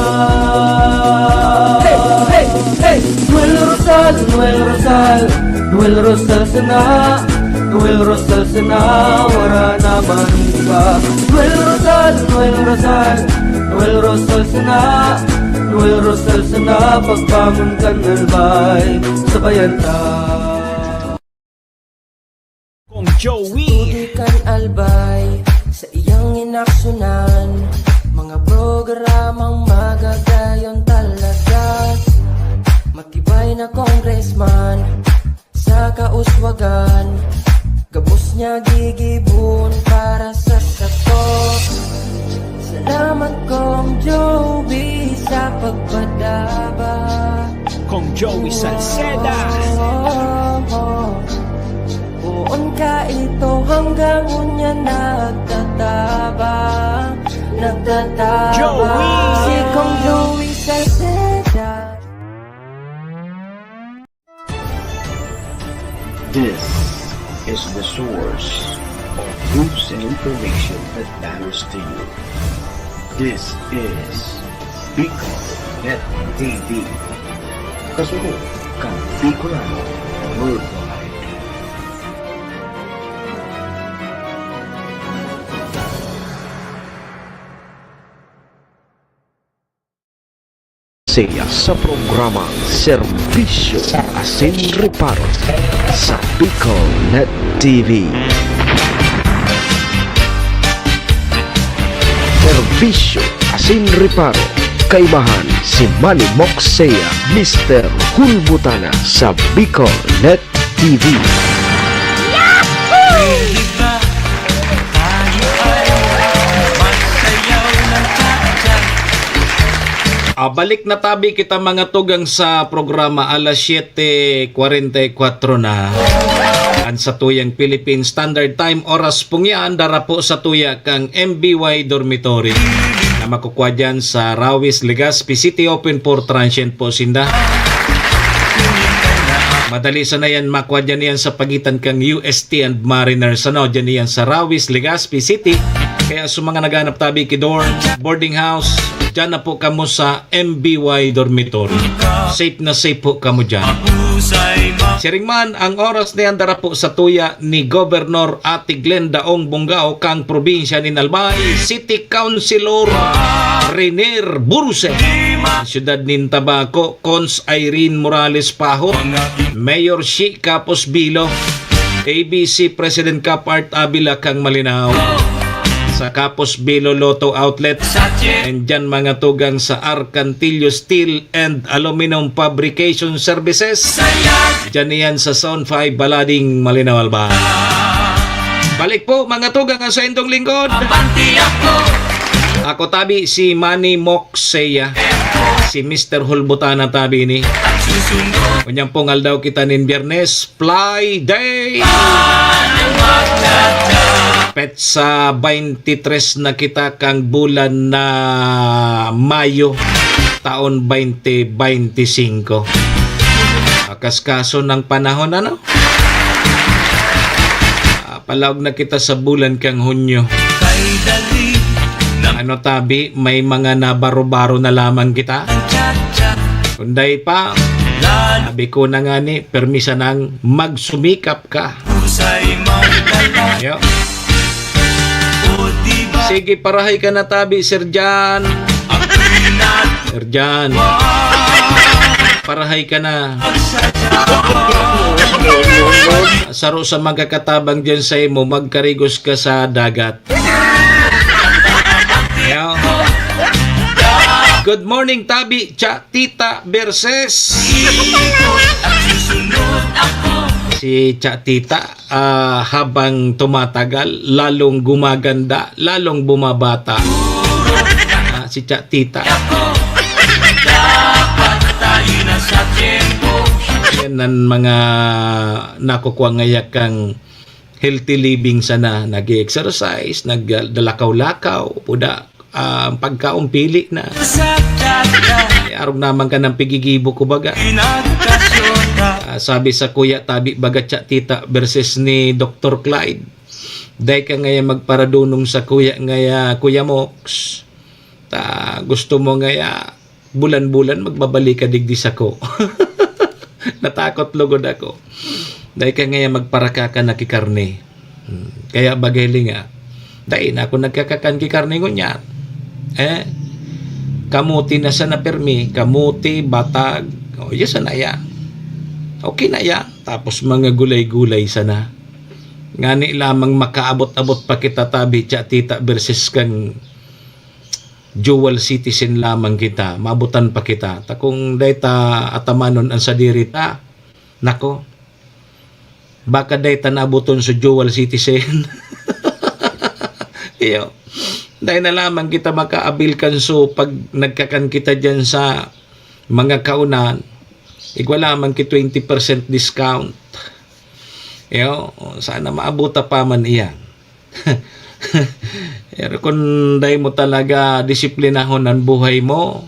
Hey, hey, hey! Noel Rosal, Noel Rosal, Noel Rosal sana, Noel Rosal sana, wala naman iba. Noel Rosal, Noel Rosal, Noel Rosal sana, Noel Rosal sana, pagbangon ka nalbay, sabayan ta. Tudikan albay sa iyang inaksyonan, mga programang magagayon talaga. Matibay na congressman sa kauswagan, gabos niya gigibon para sa sato. Salamat Kong Joey sa pagpadaba, Kong Joey Salceda. Buon ka ito hanggang unya nagtatabang, nagtatabang. Joey! Si Kong Joey Salceda. This is the source of news and information that matters to you. This is Bicol Net TV. Kasunod kang Bicolano Worldwide. Saya sa programang Serbisyo Asin Reparo sa Bicol Net TV. Serbisyo Asin Reparo, kaibahan si Manny Moxea, Mr. Hulbutana sa Bicol Net TV. Balik na tabi kita mga tugang sa programa alas 7:44 na. An sa tuyang Philippine Standard Time oras pong yan dara po sa tuya kang MBY Dormitory na makukuha dyan sa Rawis, Legazpi City, open for transient po sinda. Madali sana yan makuha dyan yan sa pagitan kang UST and Mariners, ano, dyan yan sa Rawis, Legazpi City. Kaya sa mga naghanap tabi kidorm, boarding house, dyan na po kamo sa MBY Dormitory. Safe na safe po kamo dyan. Siring man, ang oras na yan dara po sa tuya ni Governor Ate Glenda Ong Bongao kang probinsya ni Albay, City Councilor Rainier Burse, Siyudad nin Tabaco, Cons Irene Morales Pahot, Mayor Shi Capos Bilo, ABC President Capart Abila kang Malinaw, sa Capos Bilo Lotto Outlet, and dyan mga tugang sa Arcantillo Steel and Aluminum Fabrication Services, dyan yan sa Zone 5 Balading, Malinaw, Albay. Balik po mga tugang sa indong lingkod. Ako tabi si Manny Moxea, si Mr. Hulbutana tabi ni. Kunyang pungal daw kita nin Biyernes, Fly Day. Pet sa 23 na kita kang bulan na Mayo, taon 2025. Kaskaso ng panahon, ano? Palawag na kita sa bulan kang Hunyo. Ano tabi, may mga nabaro-baro na lamang kita. Kunday pa, sabi ko na nga ni, permisa nang magsumikap ka. Yo. Sige, parahay ka na tabi, Sir Jan. Sir Jan. Parahay ka na. Saro sa magkakatabang dyan sa imo, magkarigos ka sa dagat. Yo. Good morning, tabi, Tita Berses. Si Tita, habang tumatagal, lalong gumaganda, lalong bumabata. si Cha Tita. Yan ang mga nakukuha ngayak kang healthy living sana, nag-exercise, nagdalakaw-lakaw, puda, pagkaumpili na. Arog naman ka ng pigigibo ko baga. Sabi sa Kuya Tabi baga Cha Tita versus ni Dr. Clyde. Dahil ka ngaya magparadunong sa Kuya Kuya Mox. Gusto mo ngaya bulan-bulan magbabalik ka digdis ako. Natakot lugod ako. Dahil ka ngaya magparaka ka na kikarne. Kaya bagay nga. Dahil na ako nagkakakan kikarne ngunya. Kamuti na sana permi, kamuti, batag, yes na ya. Okay na ya. Tapos mga gulay-gulay sana. Ngani lamang makaabot-abot pa kita Tabi Cha Tita versus kang dual citizen lamang kita. Mabutan pa kita. Takong dayta atamanon ang sadirita. Nako. Baka dayta nabuton sa dual citizen. Iyo. Dahil na lamang kita makaabil kanso pag nagkakan kita dyan sa mga kaunan, igwa lamang ki 20% discount. Yo, sana maabuta pa man iyan. Pero kung dahil mo talaga disiplinahon ang buhay mo,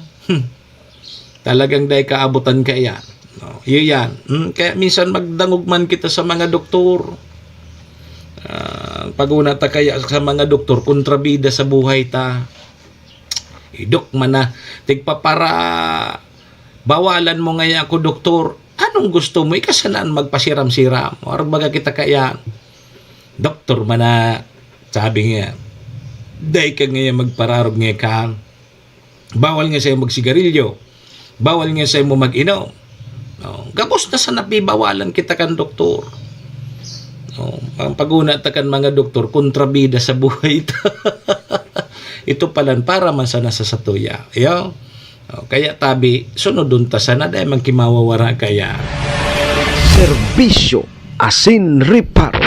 talagang dahil kaabutan ka yan. No, yan. Kaya minsan magdangog man kita sa mga doktor. Paguna ta kaya sa mga doktor kontrabida sa buhay ta. Idok man na tigpa para bawalan mo ngaya ako doktor. Anong gusto mo? Ikasanaan magpasiram-siram. Or baga kita kaya doktor man na sabi nga dahil ka ngaya magpararog nga ka. Bawal nga sa'yo magsigarilyo. Bawal nga sa'yo mo mag-inom. No, gabos na sa napibawalan kita kan doktor. Ang paguna takan mga doktor kontrabida sa buhay ito. Ito palan para man sana sa satuya. Kaya Tabi sunod dun ta sana dahil magkimawawara kaya. Serbisyo asin reparo.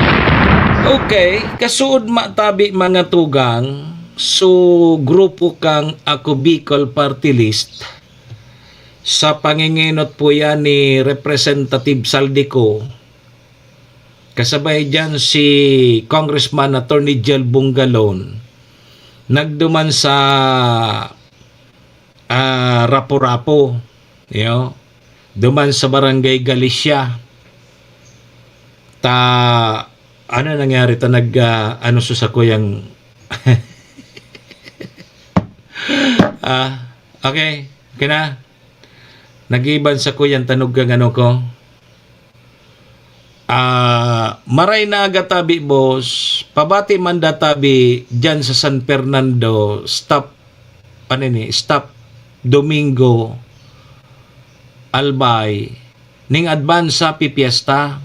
Okay, kasuod Tabi mga tugang so grupo kang Ako Bicol Party List sa panginginot po yan ni Representative Saldico. Kasabay dyan si Congressman Attorney Jel Bungalon nagduman sa Rapo-Rapo, duman sa Barangay Galicia. Ano nangyari ta ano sa kuyang okay na nagiban sa kuyang tanog kang ano ko. Maray na aga Tabi boss, pabati man da Tabi dyan sa San Fernando, stop Domingo Albay ning advance sa pipiesta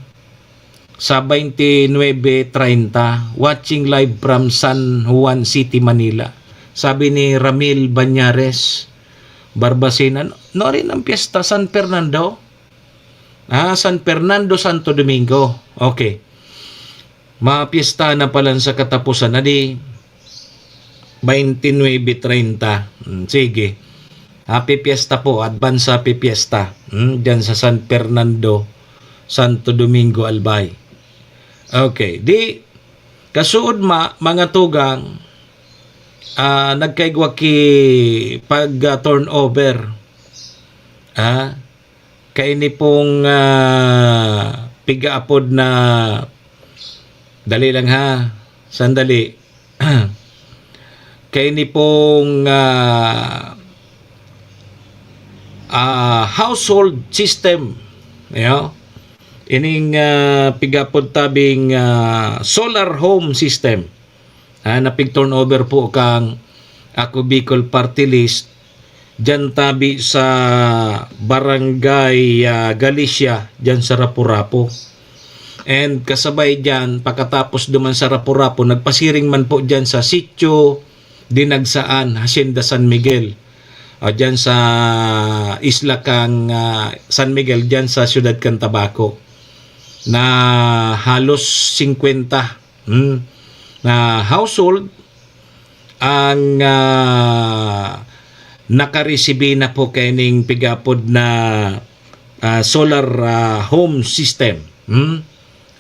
sa 29:30 watching live from San Juan City, Manila. Sabi ni Ramil Banyares Barbasinan, no rin ang piyesta San Fernando? San Fernando, Santo Domingo. Okay. Mapiesta na pala sa katapusan na di 29:30. Sige. Happy Fiesta po. Advance Happy Fiesta. Diyan sa San Fernando, Santo Domingo, Albay. Okay. Di, kasuod mga tugang, nagkaigwa ki pag turnover. Kaini pong pigaapod na dali lang ha, sandali. Kaini pong household system, ining pigaapod tabing solar home system. Napig turnover po kang Ako Bicol Party List dyan Tabi sa Barangay Galicia, dyan sa Rapo-Rapo. And kasabay dyan, pagkatapos duman sa Rapo-Rapo, nagpasiring man po dyan sa Sitio Dinagsaan, Hacienda San Miguel. Dyan sa Isla kang San Miguel, dyan sa Siyudad kang Tabaco. Na halos 50 na household ang nakaresibi na po kaning pigapod na solar home system.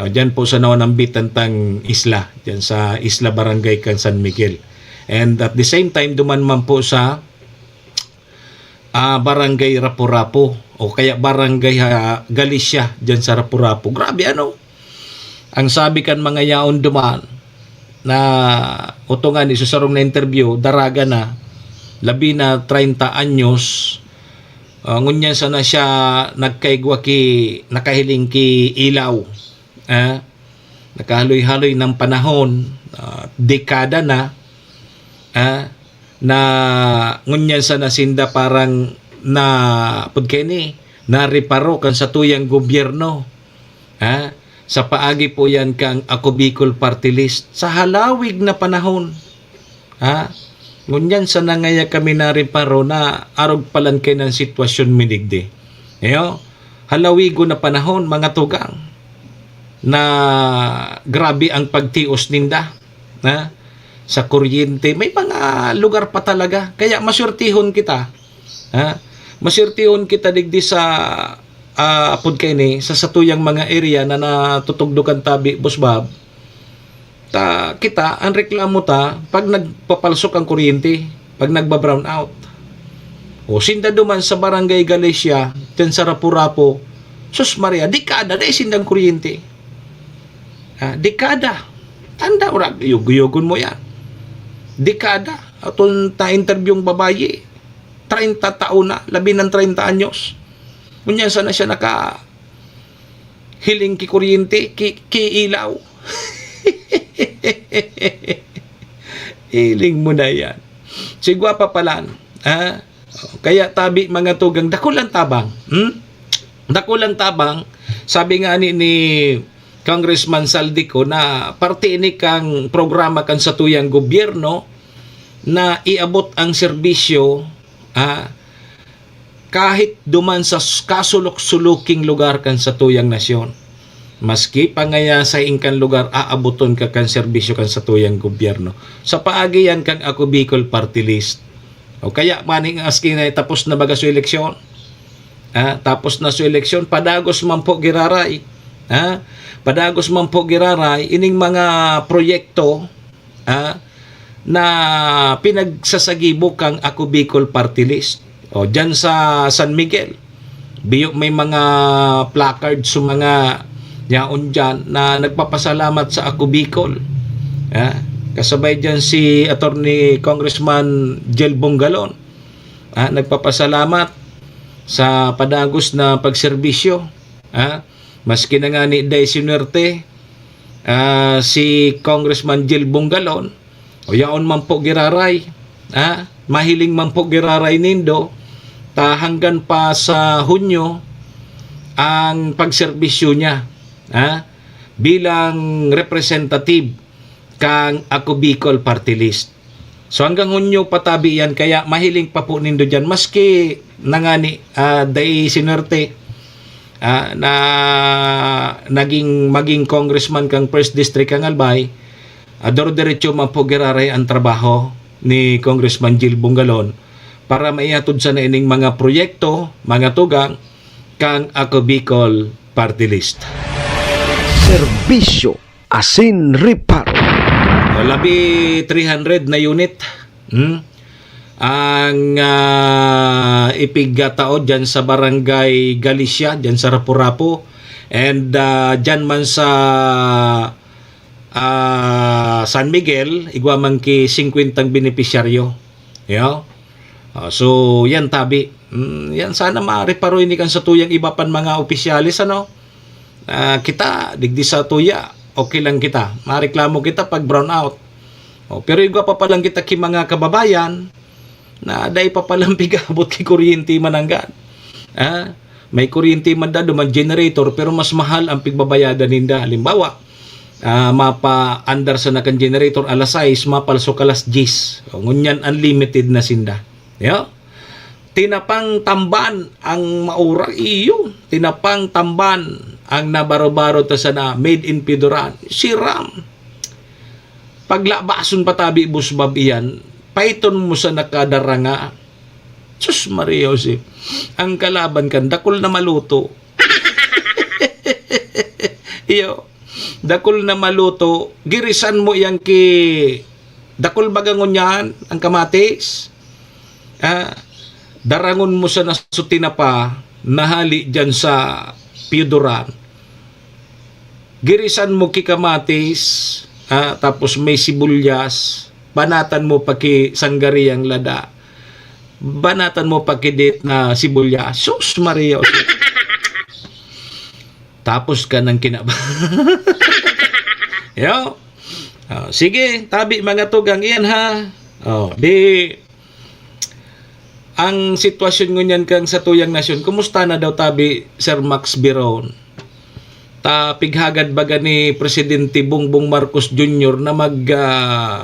Diyan po sa nawanambitan tang isla, diyan sa Isla Barangay kan San Miguel. And at the same time, duman man po sa Barangay Rapu-Rapu o kaya Barangay Galicia diyan sa Rapu-Rapu. Grabe ano? Ang sabi kan mga yaon duman na utungan isusarong na interview, daraga na, labi na 30 anyos, ngunyan sana siya nagkaigwa nakahiling ki ilaw. Nakahaloy-haloy ng panahon, dekada na, na ngunyan sana sinda parang na pagkini, na reparo kan sa tuyang gobyerno. Sa paagi po yan kang Ako Bicol Party List sa halawig na panahon. Ngunyan sa nangaya kami na reparo na arog palan kay ng sitwasyon minigdi. Halawigo na panahon mga tugang na grabe ang pagtios ninda sa kuryente. May mga lugar pa talaga. Kaya masurtihon kita. Masurtihon kita digdi sa apod kay ni sa satuyang mga area na natutugdukan tabi busbab. Kita ang reklamo ta pag nagpapalsok ang kuryente, pag nagba-brown out. O sinda duman sa Barangay Galicia, diyan sa Rapu-Rapu, sus Maria, dekada na sindang kuryente. Dekada. Tanda ora yug-yugon mo yan. Dekada. Atong ta-interviewong babayi, 30 taon na, labi ng 30 anyos. Kunya sana siya hiling ki kuryente, ki ilaw. Hiling mo na yan. Sigwa pa palan. Kaya tabi mga tugang, dakulang tabang. Dakulang tabang. Sabi nga ni Congressman Saldico na parte ni kang programa kan sa tuyang gobyerno na iabot ang serbisyo kahit duman sa kasulok-suluking lugar kan sa tuyang nasyon. Maski pangaya sa ingkan lugar aaboton ka kan serbisyo kan sa tuyang gobyerno. Sa paagi yan kang Ako Bicol Party List. O kaya maning asking na tapos na baga sa eleksyon. Tapos na sa eleksyon, padagos man po giraray. Padagos man po giraray ining mga proyekto na pinagsasagibo kang Ako Bicol Party List. O dyan sa San Miguel, may mga placards sa mga yaon dyan na nagpapasalamat sa Ako Bicol. Kasabay dyan si Attorney Congressman Jel Bongalon. Nagpapasalamat sa padagos na pagserbisyo. Maski na nga ni Day Sinuerte, si Congressman Jel Bongalon, o yaon man po giraray, mahiling man po giraray nindo, hanggang pa sa Hunyo ang pagserbisyo niya bilang representative kang Ako Bicol Party List. So hanggang Hunyo patabi yan, kaya mahiling pa po nindo dyan. Maski nangani Day Sinuerte na maging congressman kang 1st District kang Albay, doro-diretso man po giraray ang trabaho ni Congressman Jel Bongalon para maihatod sa na ining mga proyekto, mga tugang kang Ako Bicol Party List. Serbisyo asin reparo. Labi 300 na unit ang ipigataod dyan sa Barangay Galicia, dyan sa Rapu-Rapu, and dyan man sa San Miguel, igwa man ki 50 benepisyaryo. So yan tabi. Yan sana ma-reparo ini kan sa tuyang iba pan mga opisyalis kita digdi sa tuya, okay lang kita. Mareklamo kita pag brown out. Pero igwa pa palang kita ki mga kababayan na dai pa palang pigabot ki kuryente mananggan. May kuryente man da duman generator pero mas mahal ang pigbabayadan ninda. Halimbawa, mapa-andar sa nakan generator alas 6, mapalso alas 10. Ngunyan unlimited na sinda. Tinapang tamban ang maura iyo. Tinapang tamban ang nabaro-baro ta sana made in Pidoran. Siram. Paglabason patabi busbab iyan, paiton mo sa nakadaranga Sus Maria Jose, ang kalaban kan dakol na maluto. Iyo, dakol na maluto, girisan mo yang ki dakol bagangon yan, ang kamatis. Darangon mo sa nasutina pa, nahali dyan sa piyuduran. Girisan mo ki kamatis, tapos may sibulyas, banatan mo pa ki sanggariang lada, banatan mo pa ki dit na sibulyas. Sus Maria. Tapos ka ng kinaba. Yo. Sige, tabi mga tugang iyan ha. Ang sitwasyon ngunyan kang sa tuyang nasyon, kumusta na daw tabi Sir Max Biron? Pighagad baga ni Presidente Bongbong Marcos Jr. na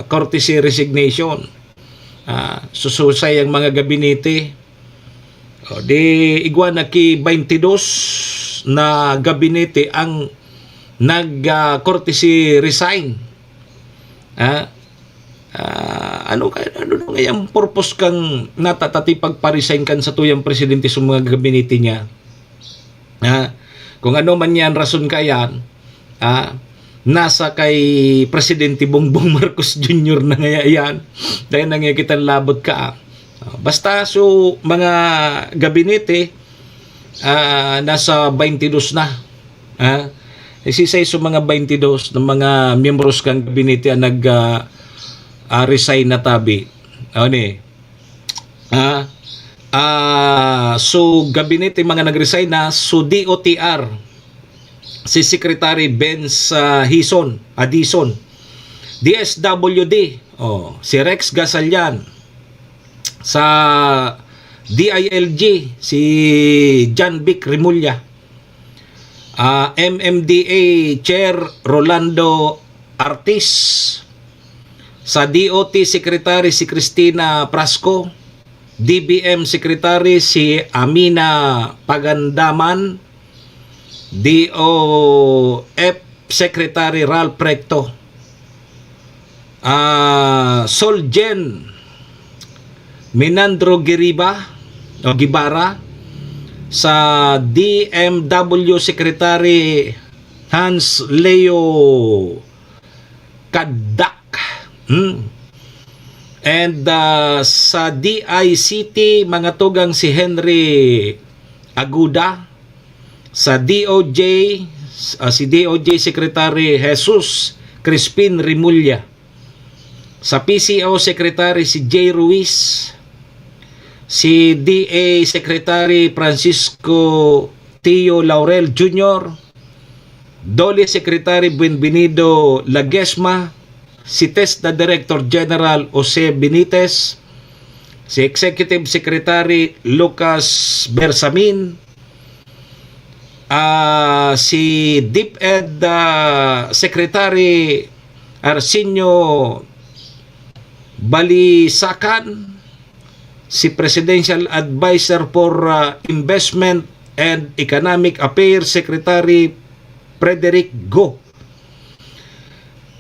courtesy resignation. Sususay ang mga gabinete. Di igwa na ki 22 na gabinete ang courtesy resign. Ano kayang purpose kang natatati pagpa-resign kan sa tuyang presidente sa mga gabinete niya? Kung ano man yan, rason kayan, nasa kay Presidente Bongbong Marcos Jr. na ngayon, dahil nangyaykitan labot ka. Basta so mga gabinete, nasa 22 na. Isisay so mga 22 ng mga miyembros kang gabinete ang resign na tabi. So gabinete mga nag-resign na, so DOTR si Secretary Benz Addison, DSWD si Rex Gasalyan, sa DILG si John Vic Remulla, MMDA Chair Rolando Artis, sa DOT Secretary si Cristina Prasco, DBM Secretary si Amina Pagandaman, DOF Secretary Ralph Recto, Solgen Minandro Gibara, sa DMW Secretary Hans Leo Kadak, and sa DICT mga tugang si Henry Aguda, sa DOJ si DOJ Secretary Jesus Crispin Remulla, sa PCO Secretary si Jay Ruiz, si DA Secretary Francisco Tio Laurel Jr., DOLE Secretary Buenvenido Laguesma, si TESDA Director General Jose Benitez, si Executive Secretary Lucas Bersamin, si DepEd Secretary Arsenio Balisacan, si Presidential Advisor for Investment and Economic Affairs Secretary Frederick Go,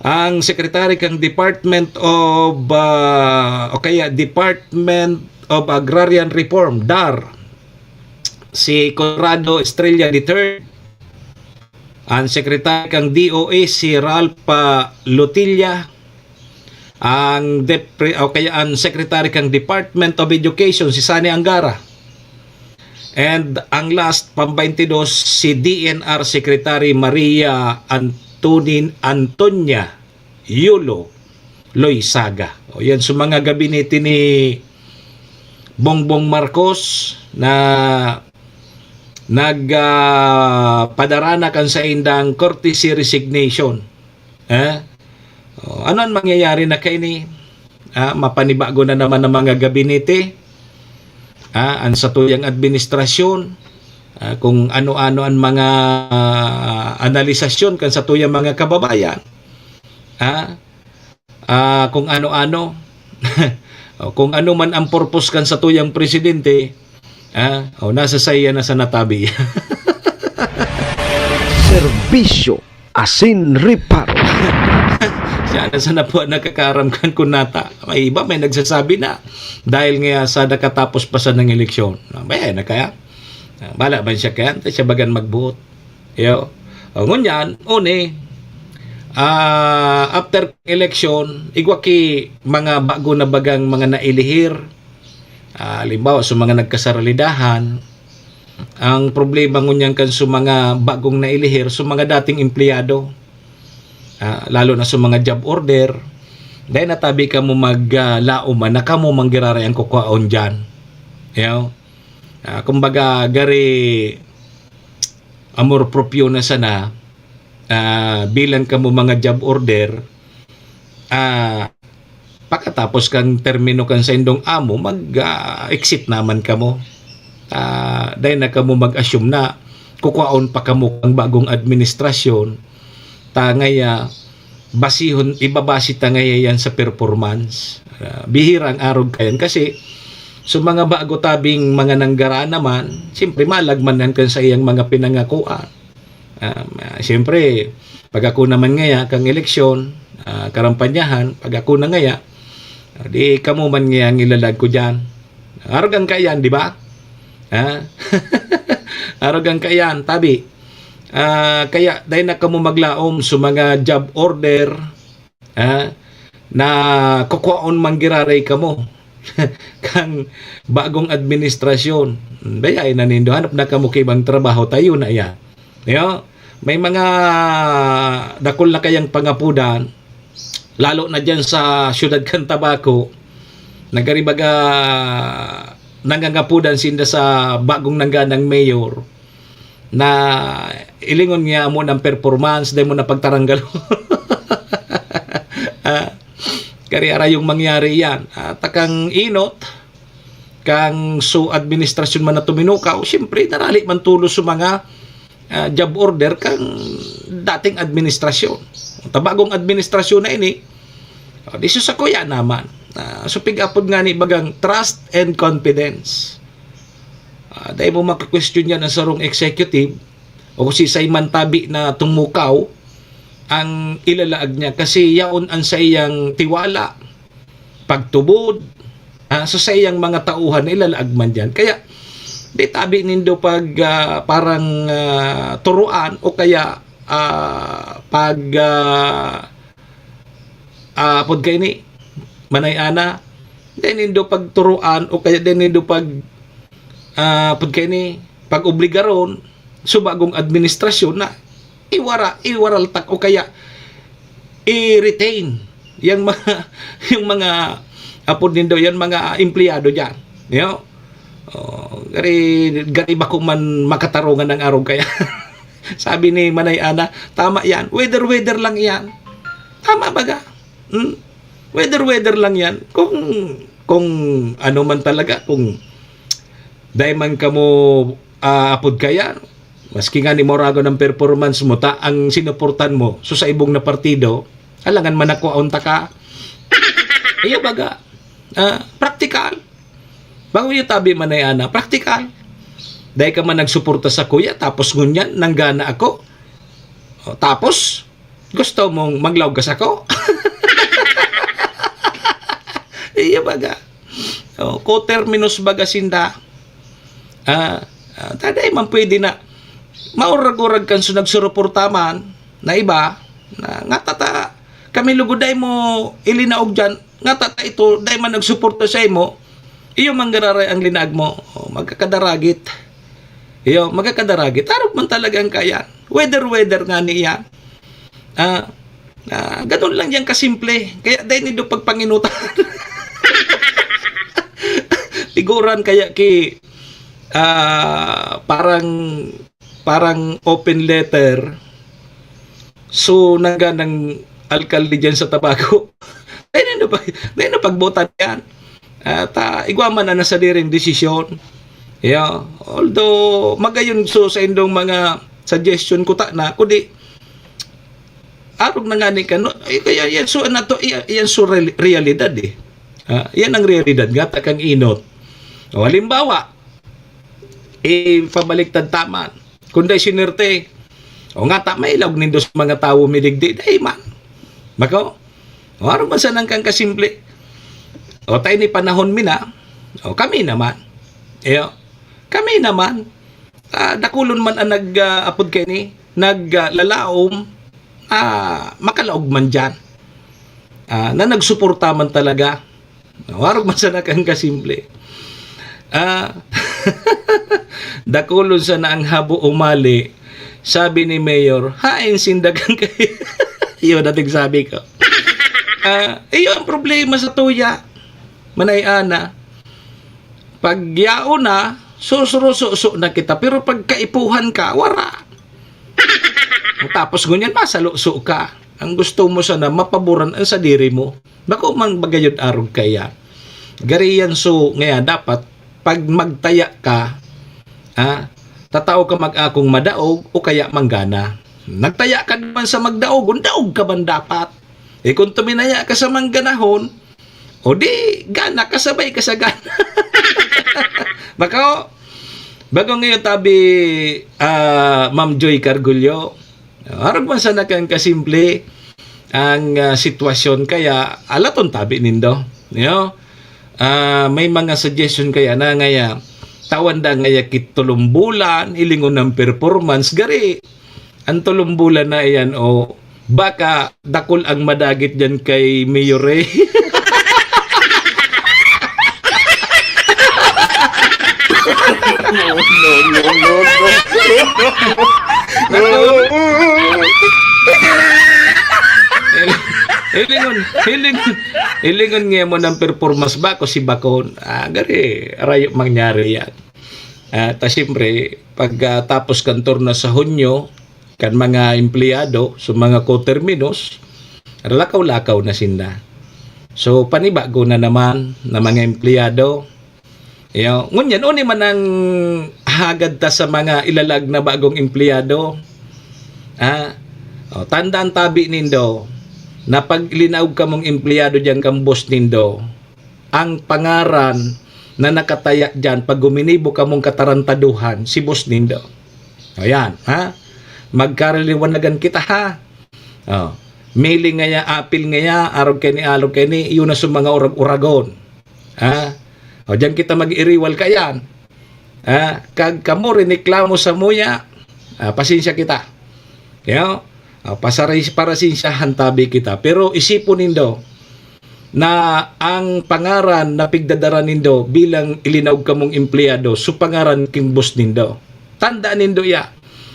ang Secretary kang Department of Department of Agrarian Reform DAR si Conrado Estrella III, ang Secretary kang DOA si Ralph Lutilla, ang Secretary kang Department of Education si Sani Angara, and ang last pang-22 si DNR Secretary Maria Antonia Yulo Loizaga. Yan sa mga gabinete ni Bongbong Marcos na nagpadarana kan sa indang courtesy resignation. Ano ang mangyayari na kay ni? Mapanibago na naman ng mga gabinete. Ang sa tuyang administrasyon, kung ano-ano ang mga analisasyon kan sa tuyang mga kababayan. Kung ano-ano. Kung ano man ang purpose kan sa tuyang presidente, nasa saya na sa natabi. Serbisyo asin reparo. Siya na sana po nakakaramkan ko nata. May iba, may nagsasabi na. Dahil nga sa nakatapos pa sa ng eleksyon. May na kaya. Bala ba siya kaya? Siya bagan magbuot. Yo. Ngunyan, after election, igwa ki mga bago na bagang mga nailihir. Halimbawa, sa mga nagkasaralidahan, ang problema ngunyan kan sa mga bagong nailihir, sa mga dating empleyado, lalo na sa mga job order, dahil natabi ka mo maglauman na ka mo manggiraray ang kukuhaon dyan. Kumbaga, gari amor proprio na sana, bilang ka mo mga job order, pagkatapos kang termino kan sa indong amo, mag-exit naman ka mo. Dahil na ka mo mag-assume na kukuhaon pa ka mo ang bagong administrasyon, tangaya basihon ibabasi tangaya yan sa performance. Bihira ang arog kayan kasi so mga bago tabing mga nanggara naman, siyempre malagmanan kan sa iyang mga pinangakuan. Siyempre pag ako naman ngaya kang eleksyon, karampanyahan, pag ako na ngaya, di kamo man ngaya ang ilalag ko dyan. Arogan kayan, di ba? Arogan kayan, tabi. Kaya dahil na kamo maglaom sa mga job order na kukuhaon manggiraray kamo kang bagong administrasyon. Daya na nindo hanap na kamo kay ibang trabaho tayo na iya. May mga dakol na kayang pangapudan lalo na dyan sa syudad kan Tabaco, nagaribaga nangangapudan sinda sa bagong nangganang mayor na ilingon niya mo ng performance dahil mo na pagtaranggal. Kari-ara yung mangyari yan. Takang inot, kang su administrasyon man na tuminukaw, siyempre narali man tulo sa mga job order kang dating administrasyon. Tabagong administrasyon na ini, di sa kuya naman. So pig-apod nga ni bagang trust and confidence. Dahil mo maka-question yan ang sarong executive o si Simon Tabi na tumukaw ang ilalaag niya kasi yaon ang sa iyang tiwala, pagtubod, sa iyang mga tauhan na ilalaag man dyan. Kaya di tabi nindo pag parang turuan o kaya pag pod kayo ni manay-ana, di nindo pag turuan o kaya di nindo pag pag-obligaron sa bagong administrasyon na iwaraltak o kaya i-retain yung mga apod nindo yan mga empleyado dyan. Gari ba kung man makatarungan ng araw kaya sabi ni Manay Ana, tama yan, weather lang yan, tama baga, weather lang yan kung ano man talaga, kung dahil man ka mo apod kaya, maski nga ni Morago ng performance mo, ang sinuportan mo so sa ibong na partido, alangan man ako aunta ka. Iya baga, practical. Bago yung tabi Manay Ana, practical. Dahil ka man nagsuporta sa kuya, tapos ngunyan, nanggana ako. Tapos, gusto mong maglawgas ako? Iya baga. Ko-terminus baga sinda. Taday man pwede na maurag-urag kan so nagsuruportaman na iba na nga tata kami luguday mo ilinaog dyan nga tata ito day man nagsuporta sa imo iyo manggararay ang linag mo magkakadaragit arog man talagang kaya weather nga niya ganun lang yan kasimple kaya day nido pagpanginutan tiguran kaya ki parang open letter so naga ng alkalde dyan sa Tabaco dahil na pagbotan yan igwaman na nasa diring desisyon although magayon so sa indong mga suggestion ko na kundi arog na nga ni kano kaya yan so na to yan so realidad yan ang realidad nga takang inot halimbawa pabaliktad taman kundi sinerte o nga ta may ilawag nindo sa mga tao miligdi dahi man mako Aron man sanang kang kasimple. O tayo ni panahon mina, o kami naman. Kami naman, dakulon man ang nag-apod kay ni, naglalaom, makalaog man dyan. Na nagsuporta man talaga. Warog man sana kang kasimple. Dakulon sana ang habo umali. Sabi ni Mayor, hain sindagan kayo. Yun nating sabi ko. Iyo ang problema sa tuya. Manay-ana. Pag yao na, susuro-suso na kita. Pero pag kaipuhan ka, wara. Tapos ngunyan, masalo-so ka. Ang gusto mo sana, mapaboran ang sadiri mo. Bako mang bagayod arog kaya. Gariyan so, ngaya dapat, pag magtaya ka, tataw ka mag-akong madaog o kaya manggana. Nagtaya ka naman sa magdaog, daog ka man dapat. Kung tuminaya ka sa mangganahon, o di, gana, kasabay ka sa gana. Bako, bago ngayon tabi, Ma'am Joy Cargulyo, harap man sana kang kasimple ang sitwasyon kaya alaton tabi nindo. May mga suggestion kaya na ngaya, tawanda ngaya kit tulumbulan, ilingon ng performance, gari, ang tulumbulan na iyan o baka dakol ang madagit dyan kay Mayor Ray. Hilingon nga mo ng performance ba ko si Bakon. Gari, rayo mangyari yan. Ta siyempre, pag tapos kantor na sa Hunyo, kan mga empleyado, so mga koterminos, lakaw-lakaw na sinda. So, panibago na naman na mga empleyado. Ngunyan, uni man ang hagad ta sa mga ilalag na bagong empleyado. Tandaan tabi nindo, na pag linaog ka mong empleyado dyan kang boss nindo, ang pangaran na nakataya dyan, pag guminibo ka mong katarantaduhan, si boss nindo. Ayan, magkariliwanagan kita, ha? Mailing nga ya, apil nga ya, arog kay ni, yun na sa mga urag-uragon. Dyan kita mag-iriwal ka yan. Kag kamo riniklamo sa muya, pasensya kita. Para sinsyahan tabi kita. Pero isipon nindo na ang pangaran na pigdadara nindo bilang ilinaog ka mong empleyado, so pangaran king boss nindo. Tandaan nindo ya.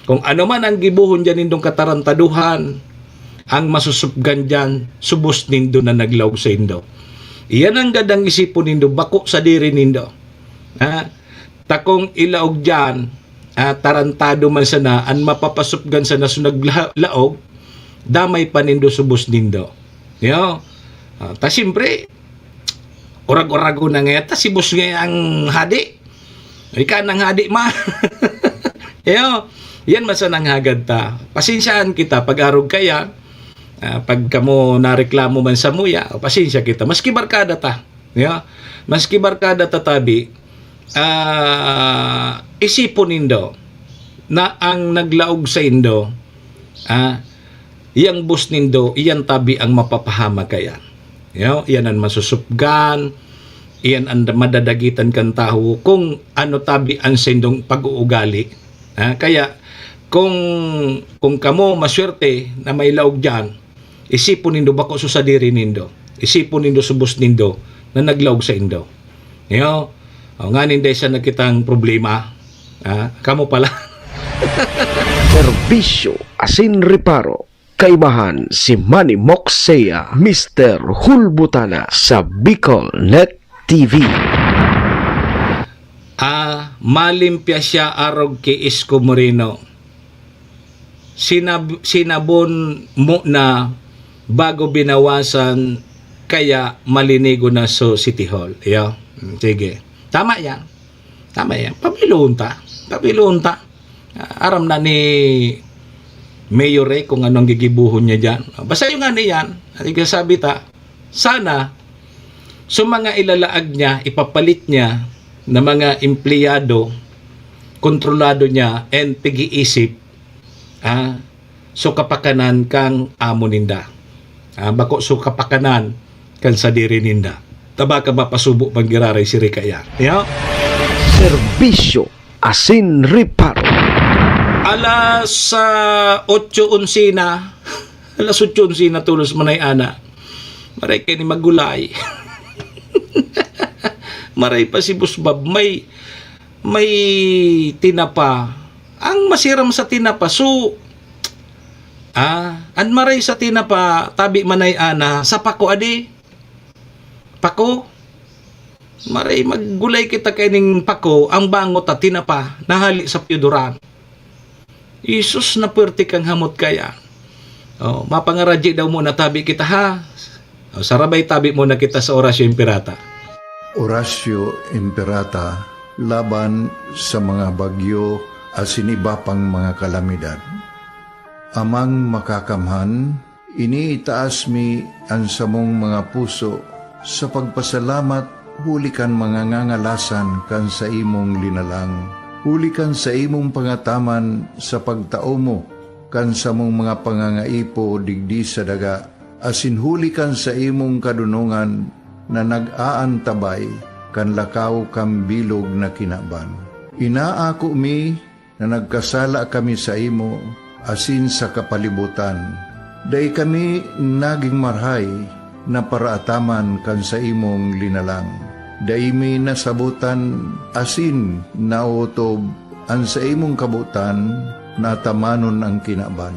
Kung ano man ang gibuhon dyan nindong katarantaduhan, ang masusupgan dyan, subos nindo na naglaog sa indo. Iyan ang gadang isipon nindo, bako sa diri nindo. Takong ilaog dyan, tarantado man sana, ang mapapasupgan sana so naglaog, damay pa nindo subos nindo. Ta siyempre, urag-urago na nga, ta si boss nga ang hadi. Ika nang hadi ma. Yan masanang hagad ta. Pasensyahan kita pag-arog kaya, pag kamo nareklamo man sa muya, pasensya kita. Maski barkada ta. Maski barkada ta tabi, isipon nindo na ang naglaog sa indo, iyang boss nindo, iyan tabi ang mapapahama kaya. Iyan ang masusupgan, iyan ang madadagitan kan taho kung ano tabi ang sindong pag-uugali. Kaya kung kamo maswerte na may laog dyan, isipon nindo bako sa diri nindo, isipon nindo subos nindo na naglaog sa indo. Nga ninday sa nakitang problema, kamo pala. Serbisyo asin reparo, kaibahan si Manny Moxea, Mr. Hulbutana sa Bicol Net TV. Malimpya siya arog kay Isko Moreno. Sinabon mo na bago binawasan, kaya malinigo na sa City Hall. Sige. Tama yan. Pabilunta. Aram na ni Mayor Ray kung anong gigibuhon niya dyan. Basta yung ano yan, sabi ta, sana sa mga ilalaag niya, ipapalit niya na mga empleyado, kontrolado niya, and pag-iisip, so kapakanan kang amo ninda. bako suka pakanan kan sa diri ninda. Taba ka mapasubo panggiraray si Rikaya. Yeah? Serbisyo asin reparo. Alas 8:11 na. Alas 8:11 na tulos manay ana. Maray kay ni magulay. Maray pa si Busbab may tinapa. Ang masiram sa tinapa so an maray sa tinapa tabi manay ana sa pako adi. Pako. Maray maggulay kita kay ning pako ang bangot at tinapa nahali sa piyuduran. Isus na perti kang hamot kaya. Oh, mapangaradji daw muna tabi kita ha. Oh, sarabay tabi muna kita sa Orasyo Imperata. Orasyo Imperata laban sa mga bagyo asin iba pang mga kalamidad. Amang makakamhan, iniitaas mi ang samong mga puso sa pagpasalamat hulikan mga ngangalasan kan sa imong linalang. Hulikan sa imong pangataman sa pagtao mo kan sa mong mga pangangaipo digdi sa daga. Asin hulikan sa imong kadunungan na nag-aantabay kan lakaw kang bilog na kinaban. Inaako mi na nagkasala kami sa imo asin sa kapalibutan. Day kami naging marhay na paraataman kan sa imong linalang. Day mi nasabutan asin nautob ang sa imong kabutan na tamanon ang kinaban.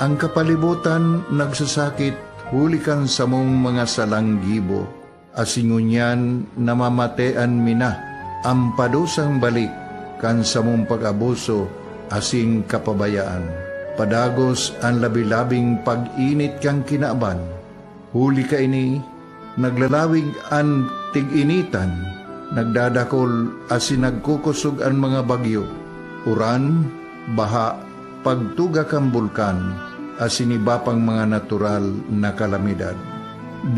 Ang kapalibutan nagsasakit hulikan sa mong mga salanggibo asin ngunyan namamatean mina ang padusang balik kan sa mong pag-abuso asing kapabayaan. Padagos ang labi-labing pag-init kang kinaban. Huli ka ini, naglalawig ang tig-initan, nagdadakol asin nagkukusog ang mga bagyo. Uran, baha, pagtuga kang bulkan, asin iba pang mga natural na kalamidad.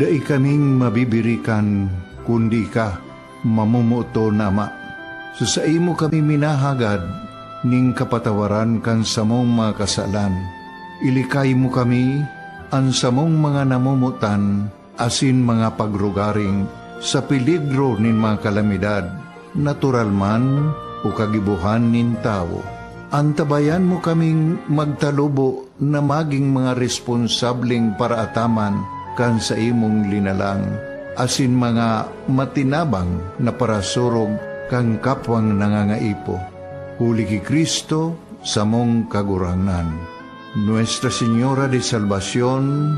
Dai kaming mabibirikan, kundi ka, mamumuto nama. Sa imo kami minahagad, ning kapatawaran kan samong mga kasalan. Ilikay mo kami, ang samong mga namumutan, asin mga pagrugaring, sa peligro nin mga kalamidad, natural man o kagibuhan nin tao. Antabayan mo kaming magtalubo na maging mga responsableng paraataman kan sa imong linalang, asin mga matinabang na parasurog kang kapwang nangangaipo. Huli ki Kristo sa mong kagurangan. Nuestra Señora de Salvación,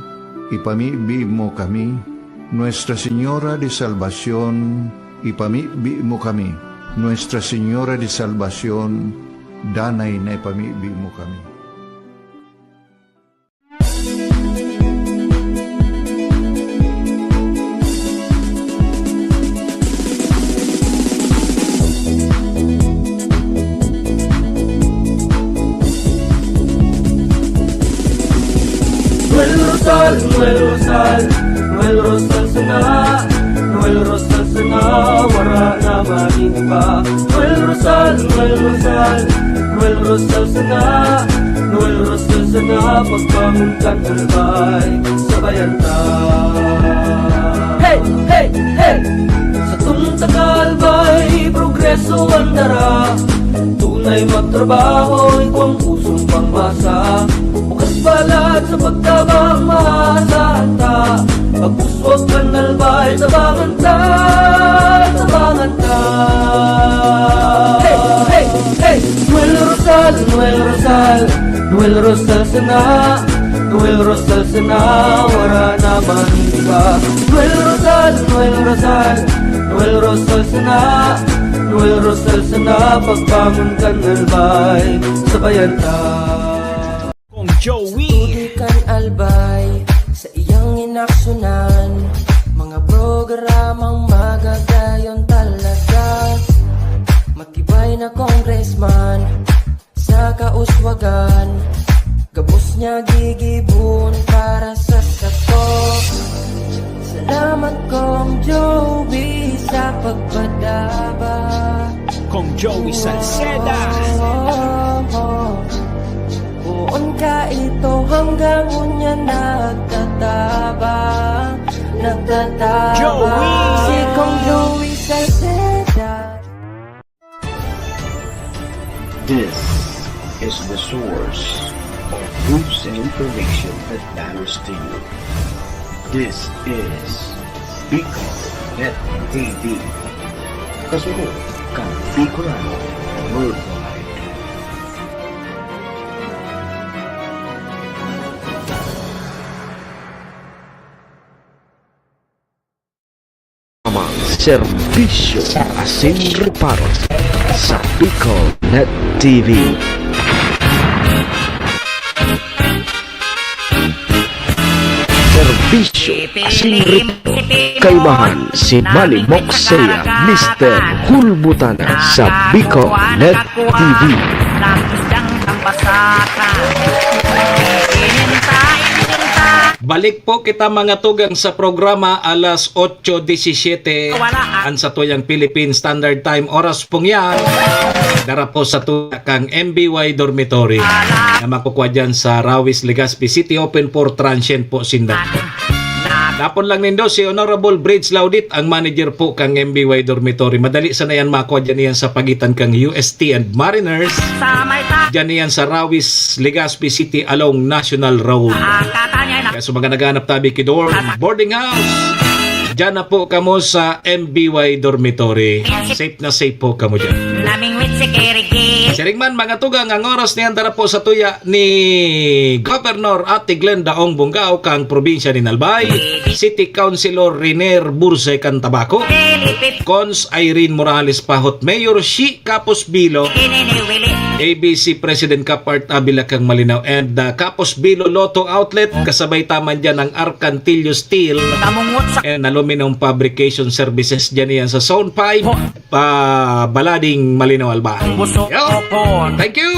ipamibi mo kami. Nuestra Señora de Salvación, ipamibi mo kami. Nuestra Señora de Salvación, danay na ipamibi mo kami. Noel Rosal sana, Noel Rosal sana, wala na mainiba. Noel Rosal sana, Noel Rosal sana, pagbangon kang galbay, sabayan ta. Hey, hey, hey! Sa tuntagalbay, progreso ang dara, tunay magtrabaho, ikaw ang pusong pangmasa. Bukas balat sa pagtabang maasahan ta, pagpuswag kang nalbay, tabangan ta, tabangan ta. Hey, hey, hey! Noel Rosal, Noel Rosal, Noel Rosal sana, Noel Rosal sana, wala na maniba. Noel Rosal, Noel Rosal, Noel Rosal sana, Noel Rosal sana, pagbangon kang nalbay, sabayan ta. Joey Tudikan albay sa iyang inaksyonan, mga programang magagayon talaga. Matibay na congressman sa kauswagan, gabos niya gigibon para sa sato. Salamat kong Joey sa pagpadaba, kong Joey Salceda. Noon ka ito hanggang unya nagtatabang Si Kong Joey Salceda. This is the source of news and information that matters to you. This is Bicol Net TV. Kasunod kang Bicolano Worldwide. Amang serbisyo asin reparos sa Bicol Net TV. Serbisyo asin reparo kaibahan si Manny Moxea, Mr. Hulbutana sa Bicol Net TV. Balik po kita mga tugang sa programa alas 8:17 an sa tuyang Philippine Standard Time oras pong yan. Dara po sa tuya kang MBY Dormitory na makukuha dyan sa Rawis, Legazpi City, open for transient po sinda. Napon lang nindo si Honorable Bridge Laudit, ang manager po kang MBY Dormitory. Madali sana yan makuha dyan yan sa pagitan kang UST and Mariners. Dyan yan sa Rawis, Legazpi City along National Road. Kaya sa mga naghanap tabi kidor, boarding house, dyan na po kamo sa MBY Dormitory. Safe na safe po kamo dyan. Siringman mga tugang, ang oras niyan dara po sa tuya ni Governor Ate Glenda Ong Bungao kang probinsya ni Albay, City Councilor Riner Bursay Cantabaco, Cons Irene Morales Pahot, Mayor Shi Capos Bilo, ABC President Kapart Abila kang Malinaw, and Capos Bilo Lotto Outlet, kasabay taman dyan ang Arcantillo Steel and Aluminum Fabrication Services dyan yan sa Zone 5, Balading Malinaw Albay. Yo! Thank you!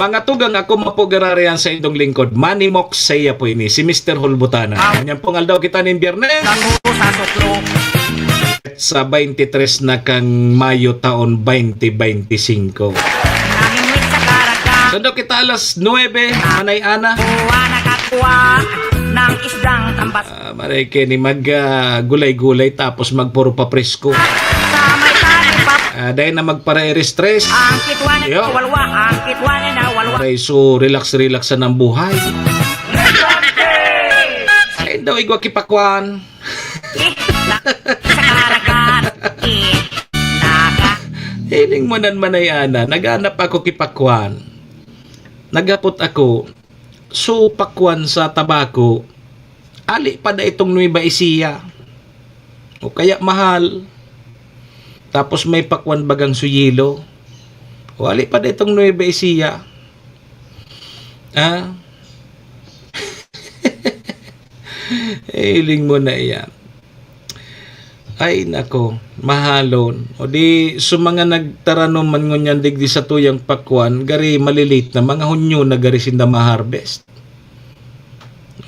Mga tugang, ako mapugararian sa indong lingkod. Manny Moxea po ini, si Mr. Hulbutana. Ganyan pong aldaw kita ng Biyernes. Sa 23 na kang Mayo taon 2025. Sando kita alas 9, Manay Ana. Maray ni mag gulay-gulay tapos magpuro pa presko. Dahil na magpare-stress. Maray so relax-relaxan ng buhay. Ay daw igwa kipakwan. Hiling mo nan Manay Ana, naghanap ako kipakwan. Nagapot ako, so pakwan sa tabako, ali pa na itong Nueva Ecija. O kaya mahal. Tapos may pakwan bagang suyilo. O ali pa na itong Nueva Ecija. Hiling mo na yan. Ay nako, mahalon. O di, so mga nagtaranom man ngunyan digdi sa tuyang pakwan, gari malilit na mga hunyo na gari sinda ma-harvest.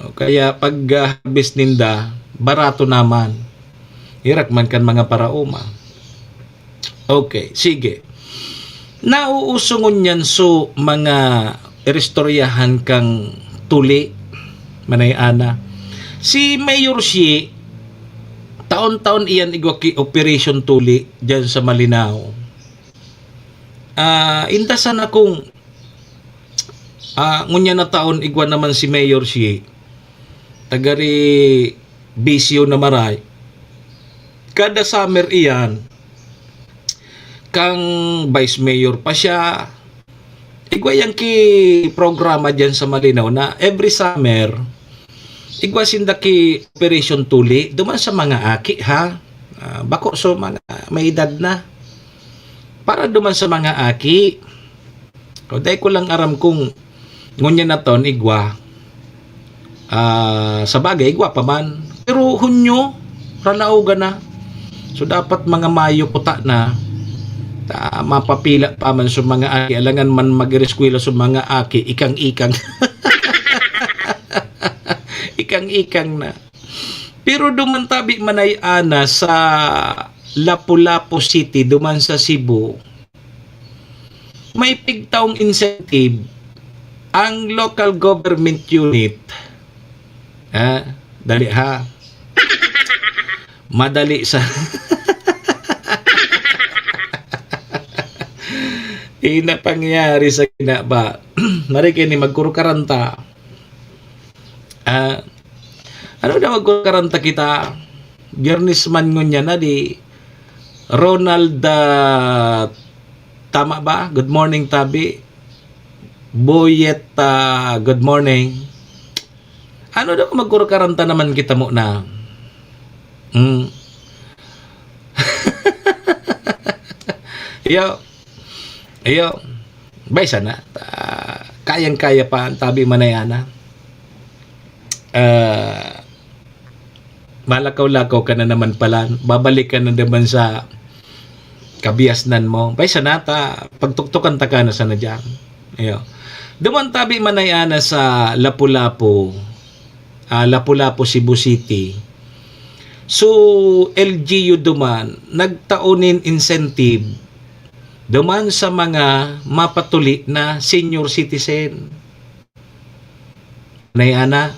O, kaya pag harvest ninda, barato naman. Hirak man kan mga parauma. Okay, sige. Nauusungon yan so mga restoryahan kang tuli, Manay Ana. Si Mayor Shi, taon-taon iyan igwaki operation tuli dyan sa Malinaw. Indasan akong ngunya na taon igwa naman si Mayor Shi. Tagari bisyo na maray. Kada summer iyan, kang vice mayor pa siya. Igwa yang ki programa dyan sa Malinaw na every summer, igwa sindaki operation tuli duman sa mga aki ha. Bako so mga may edad na. Para duman sa mga aki. O dahil ko lang aram kung ngunya na ton igwa. Sa bagay igwa pa man. Pero hunyo ranauga na. So dapat mga Mayo puta na. Mapapila pa man sa mga aki. Alangan man mag-reskwela sa mga aki. Ikang-ikang. Ikang-ikang na. Pero dumantabi Manay Ana sa Lapu-Lapu City, duman sa Cebu. may pigtaong incentive ang local government unit. Dali ha. Madali sa ina pangyari sa ba. Mari kini magkurukaranta. Ano na magkurukaranta kita? Biyernesman ngunya na di Ronald tama ba? Good morning Tabi. Boyet good morning. Ano daw magkurukaranta naman kita mo na? Iyo, bay sana. Kayang-kaya pa ang Tabi Manayana. Malakaw-lakaw ka na naman pala. Babalik ka na naman sa kabiasnan mo. Bay sana pagtuktukan ta ka na sana dyan. Iyo. Duman Tabi Manayana sa Lapu-Lapu. Lapu-Lapu, Cebu City. So, LGU duman, nagtaunin incentive duman sa mga mapatuli na senior citizen. Nayana,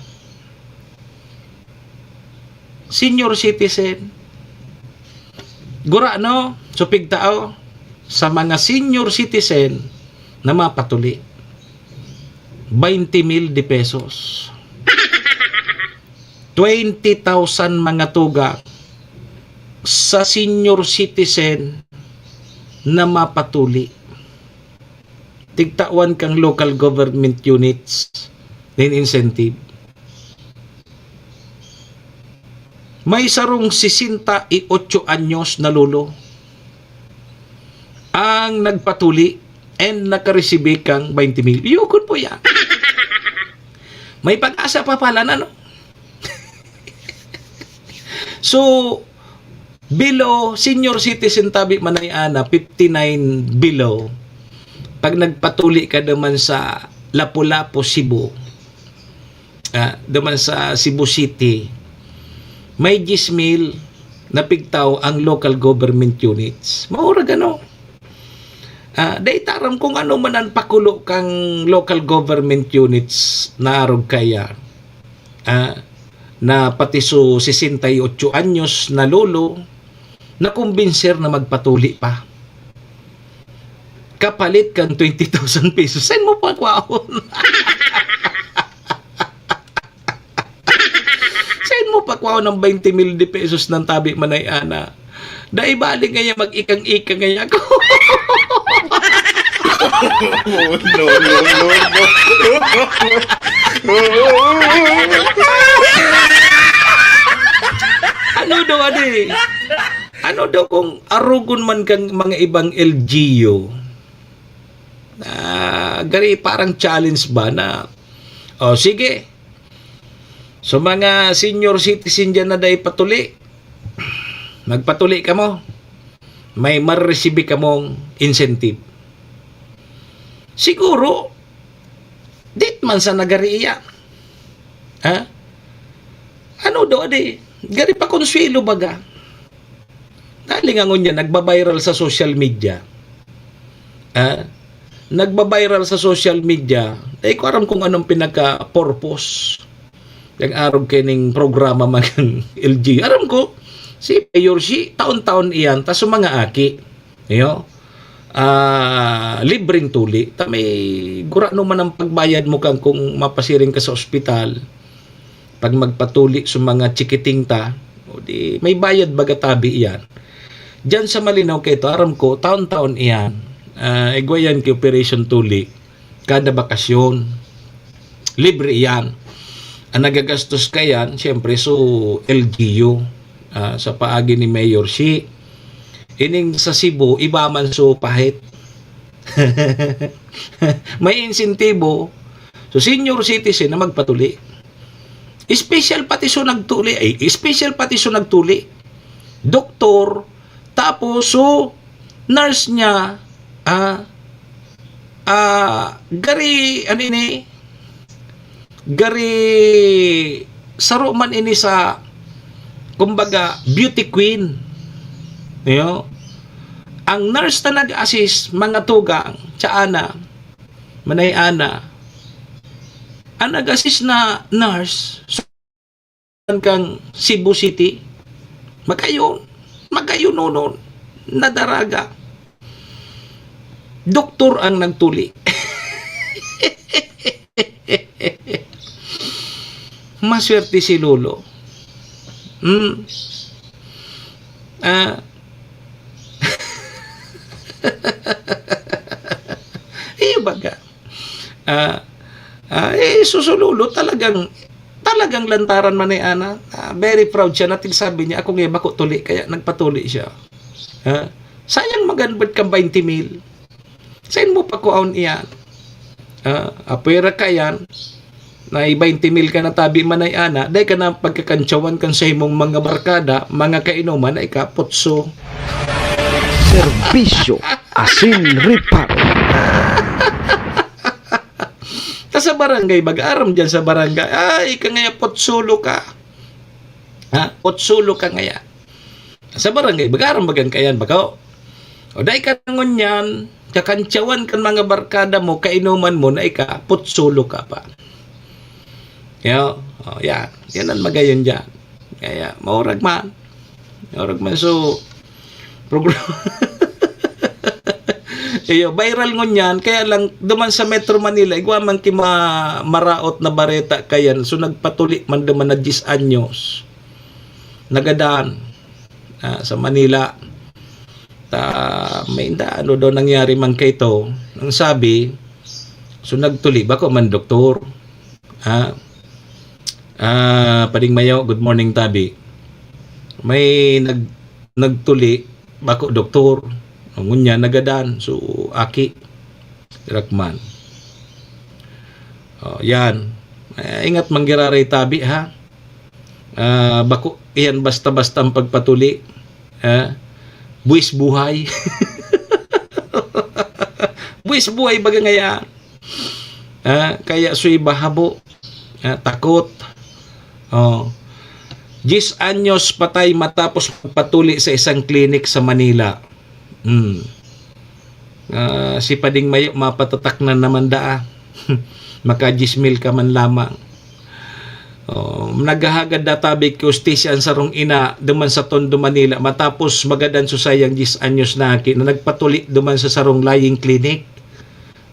senior citizen. Gura no, supig tao sa mga senior citizen na mapatuli. 20,000 de pesos. 20,000 mga tuga sa senior citizen na mapatuli. Tigtawan kang local government units din incentive. May sarong 68 anyos na lolo ang nagpatuli and nakaresibe kang 20,000. Yukon po yan. May pag-asa pa pala na, no? So, below, senior citizen Tabi Manayana, 59 below, pag nagpatuli ka naman sa Lapu-Lapu, Cebu, naman sa Cebu City, may 10,000 na pigtaw ang local government units. Maura gano. Daitaram kung ano man ang pakulo kang local government units na arog kaya. Na pati so 68 anyos na lolo na kumbinser na magpatuli pa. Kapalit kang 20,000 pesos. Saan mo pa kwaon? Saan mo pa kwaon ng 20,000 pesos ng Tabi Manayana? Dahil bali ngayon mag-ikang-ikang ngayon ako. Ano daw kung arugon man kang mga ibang LGU, gari parang challenge ba na sige, so mga senior citizen dyan na dahi patuli, magpatuli ka mo, may maresibi ka mong incentive. Siguro dit man sa nagariya. Ano daw gari pa konsuelo baga. Dali nga ngunya, nagbabiral sa social media. Nagbabiral sa social media. Ko aram kung anong pinaka-purpose yung arog kining programa mga LG. Aram ko, si Mayor si taon-taon iyan, ta mga aki. Libreng tuli. Ta may gura no man ang pagbayad mo kang kung mapasiring ka sa ospital. Pag magpatuli sa mga chikiting ta, may bayad baga Tabi iyan. Diyan sa Malinaw kay ito, aram ko, taon-taon iyan, igwayan ki Operation Tuli, kada bakasyon, libre iyan. Ang nagagastos ka yan, siyempre, so LGU, sa paagi ni Mayor si, ining sa Cebu, iba man so pahit. May insentibo, so senior citizen na magpatuli. Special pati so nagtuli, doktor, tapos so nurse niya gari saro man ini sa kumbaga beauty queen ang nurse na nag-assist mga tugang tsaana manay-ana ang nag-assist na nurse kang Cebu City magayon nonon nadaraga doktor ang nagtuli. Maswerte si Lolo. Iyo baga. Susulolo talagang lantaran man ni Ana. Very proud siya natin sabi niya ako ngayon bako tuli kaya nagpatuli siya. Sayang maganbad kang 20 mil. Sayin mo pa kuaon iyan. Apera ka yan na 20 mil ka na tabi man ay Ana dahil ka na pagkakantsawan kan sa imong mga barkada mga kainuman ay kapotso. Serbisyo asin reparo. Sa barangay, mag-aram dyan sa barangay. Ay, ka ngaya, potsulo ka. Potsulo ka ngaya. Sa barangay, mag-aram bagan kayan, bakaw. O dahil ka nangon yan, kakantsawan kan mga barkada mo, kainuman mo, na ika, potsulo ka pa. Yan. Yan ang magayon dyan. Kaya, maurag man. So, program. Viral ngon yan, kaya lang duman sa Metro Manila, igwa man ki maraot na bareta kayan, so nagpatuli man duman na 10 anyos. Nagadaan sa Manila. May ano daw nangyari man kay to. Ang sabi, so nagtuli, bako man doktor. Pading Mayo, good morning tabi. May nagtuli, bako doktor. Ngunya nagadan so aki Rakman. Yan. Ingat manggiraray tabi ha. Bako iyan basta-basta ang pagpatuli. Buwis buhay. Buwis buhay baga ngaya. Kaya suy bahabo. Takot. 10 anyos patay matapos patuli sa isang klinik sa Manila. Si Pading Mayo mapatatak na naman daa. Maka 10 mil ka man lamang. Naghahagad databi kustisya ang sarong ina duman sa Tondo Manila matapos magadan susayang 10 anyos na aki na nagpatuli duman sa sarong laying clinic.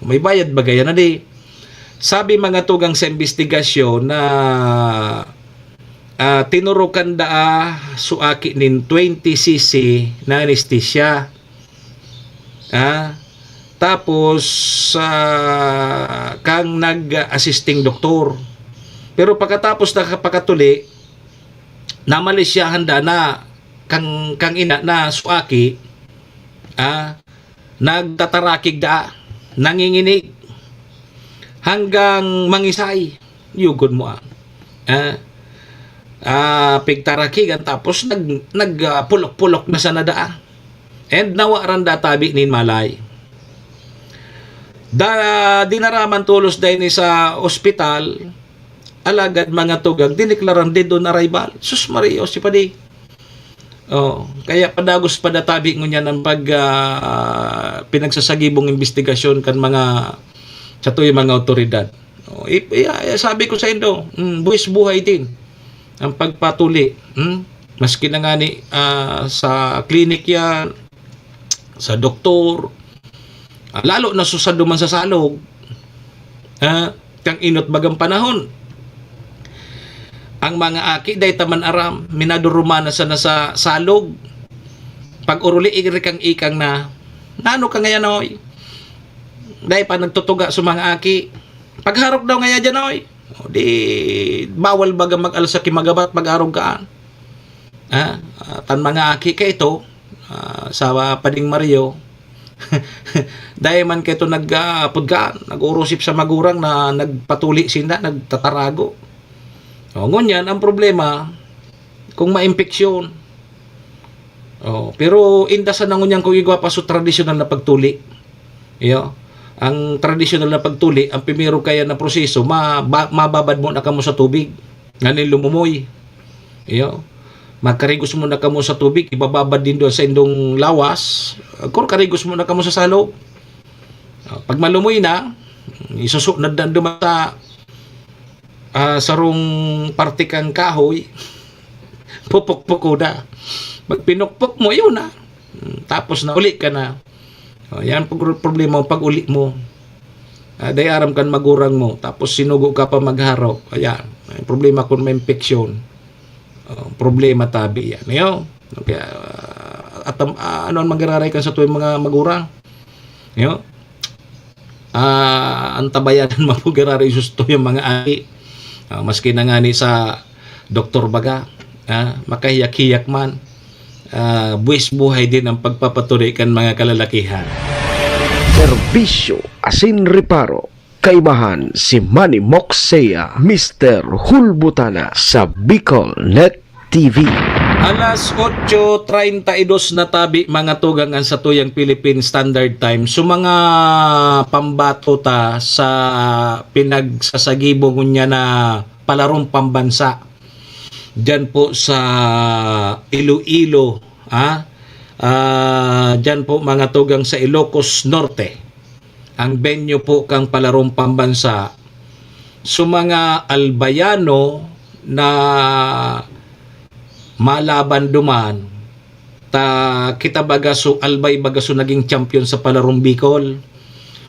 May bayad bagay na di. Sabi mga tugang sa investigasyon na tinurukan daa suaki nin 20 cc na anesthesia. Tapos kang nag-assisting doktor. Pero pagkatapos nakapakatuli, namali siya handa na kang ina na suaki, nagtatarakig da, nanginginig, hanggang mangisay. Yugod mo pigtarakigan tapos nagpulok-pulok na sa nadaa. And nawaran databi nin malay. Dinaraman tulos dahil sa ospital, alagad mga tugang, diniklarang dead on arrival. Sus Mario, si Padi. Kaya padagos pa databi ngunya ng pag pinagsasagibong investigasyon kan mga sa tuyo mga otoridad. Sabi ko sa indo, buwis buhay din ang pagpatuli. Maski na nga ni sa klinik yan, sa doktor, lalo na susado man sa salog, kang inot bagang panahon. Ang mga aki, day taman aram, minadurumana sa nasa salog. Pag uruli, ikang na, nano ka ngayon, oy? Day pa nagtutuga sa mga aki. Pagharok daw ngayon dyan, oy? Di, bawal baga mag-alsa kimagabat, mag-arog kaan. Tan mga aki ka ito, sa Pading Mario, dahil man kayo nagpudgaan, nag-urusip sa magurang na nagpatuli sinda, nagtatarago. Ngunyan, ang problema, kung ma-impeksyon. Pero indasan na ngunyan kung igwa pa sa tradisyonal na pagtuli. Ang tradisyonal na pagtuli, ang primero kaya na proseso, mababad mo na kamo sa tubig. Nganin lumumoy. magkarigos mo na kamo sa tubig, ibababad din doon sa indong lawas, kung karigos mo na kamo sa salog. Pag malumoy na, isusunod na duman sa sarong partikang kahoy, pupukpuk na. Pag pinukpok mo, yun na. Tapos na uli ka na. Yan ang problema pag uli mo. Dayaram kan magurang mo, tapos sinugo ka pa magharap. Ayan, problema kung may infeksyon. Problema tabi yan. Okay, ano ang magararay kan sa tuwing mga magurang? Antabayanan mapugararay susto yung mga ari. Maski na nga ni sa doktor baga, makahiyak-hiyak man. Buwis buhay din ang pagpapatuloy kan mga kalalakihan. Serbisyo asin reparo. Kaibahan si Manny Moxea, Mr. Hulbutana sa Bicol Net TV. Alas 8:32 na tabi mga tugangan sa tuyang Philippine Standard Time. So mga pambato ta sa pinagsasagibong niya na palarong pambansa. Diyan po sa Iloilo, diyan po mga tugang sa Ilocos Norte. Ang venue po kang palarong pambansa. So mga albayano na malaban duman, kita bagaso albay bagaso naging champion sa palarong Bicol.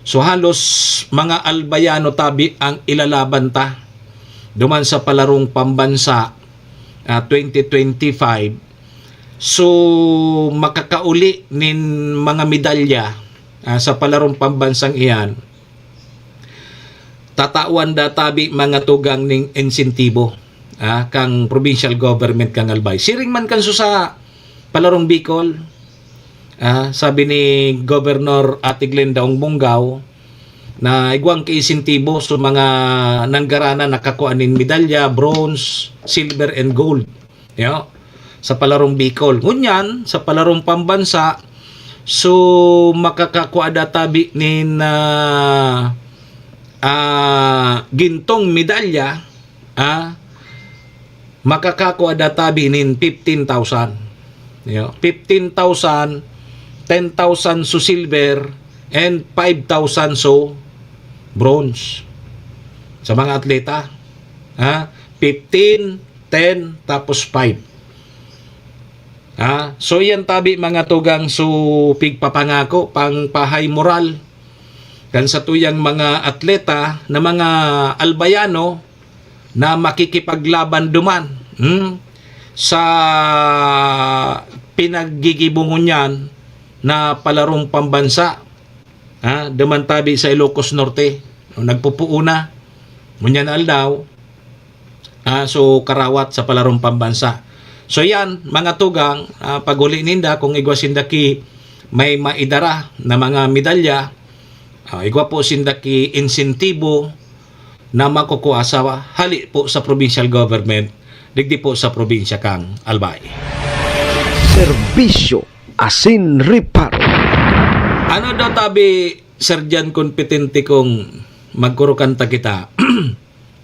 So halos mga albayano tabi ang ilalaban ta duman sa palarong pambansa 2025. So makakauli nin mga medalya sa palarong pambansang iyan. Tatawan databi mga tugang ning insentibo kang provincial government kang albay. Siring man kanso sa palarong Bicol. Sabi ni Governor Ate Glenda Ongbonggao na igwang kainsentibo sa mga nanggarana nakakuanin medalya, bronze, silver and gold. Sa palarong Bicol. Ngunyan sa palarong pambansa, so makakakuada tabi nin gintong medalya, makakakuada tabi nin 15,000. 15,000, 10,000 so silver and 5,000 so bronze. Sa mga atleta, 15, 10 tapos 5. So yan tabi mga tugang so pigpapangako pang pahay moral kan sa tuyang mga atleta na mga albayano na makikipaglaban duman sa pinaggigibungon yan na palarong pambansa. Duman tabi sa Ilocos Norte, nagpupuuna munyan aldaw, so karawat sa palarong pambansa. So yan, mga tugang, paguli ninda kung igwa sindaki may maidara na mga medalya, igwa po sindaki insentibo na makukuha sa hali po sa provincial government, digdi po sa probinsya kang albay. Serbisyo asin reparo. Ano daw tabi, Sergeant kompetente kong magkurukanta kita?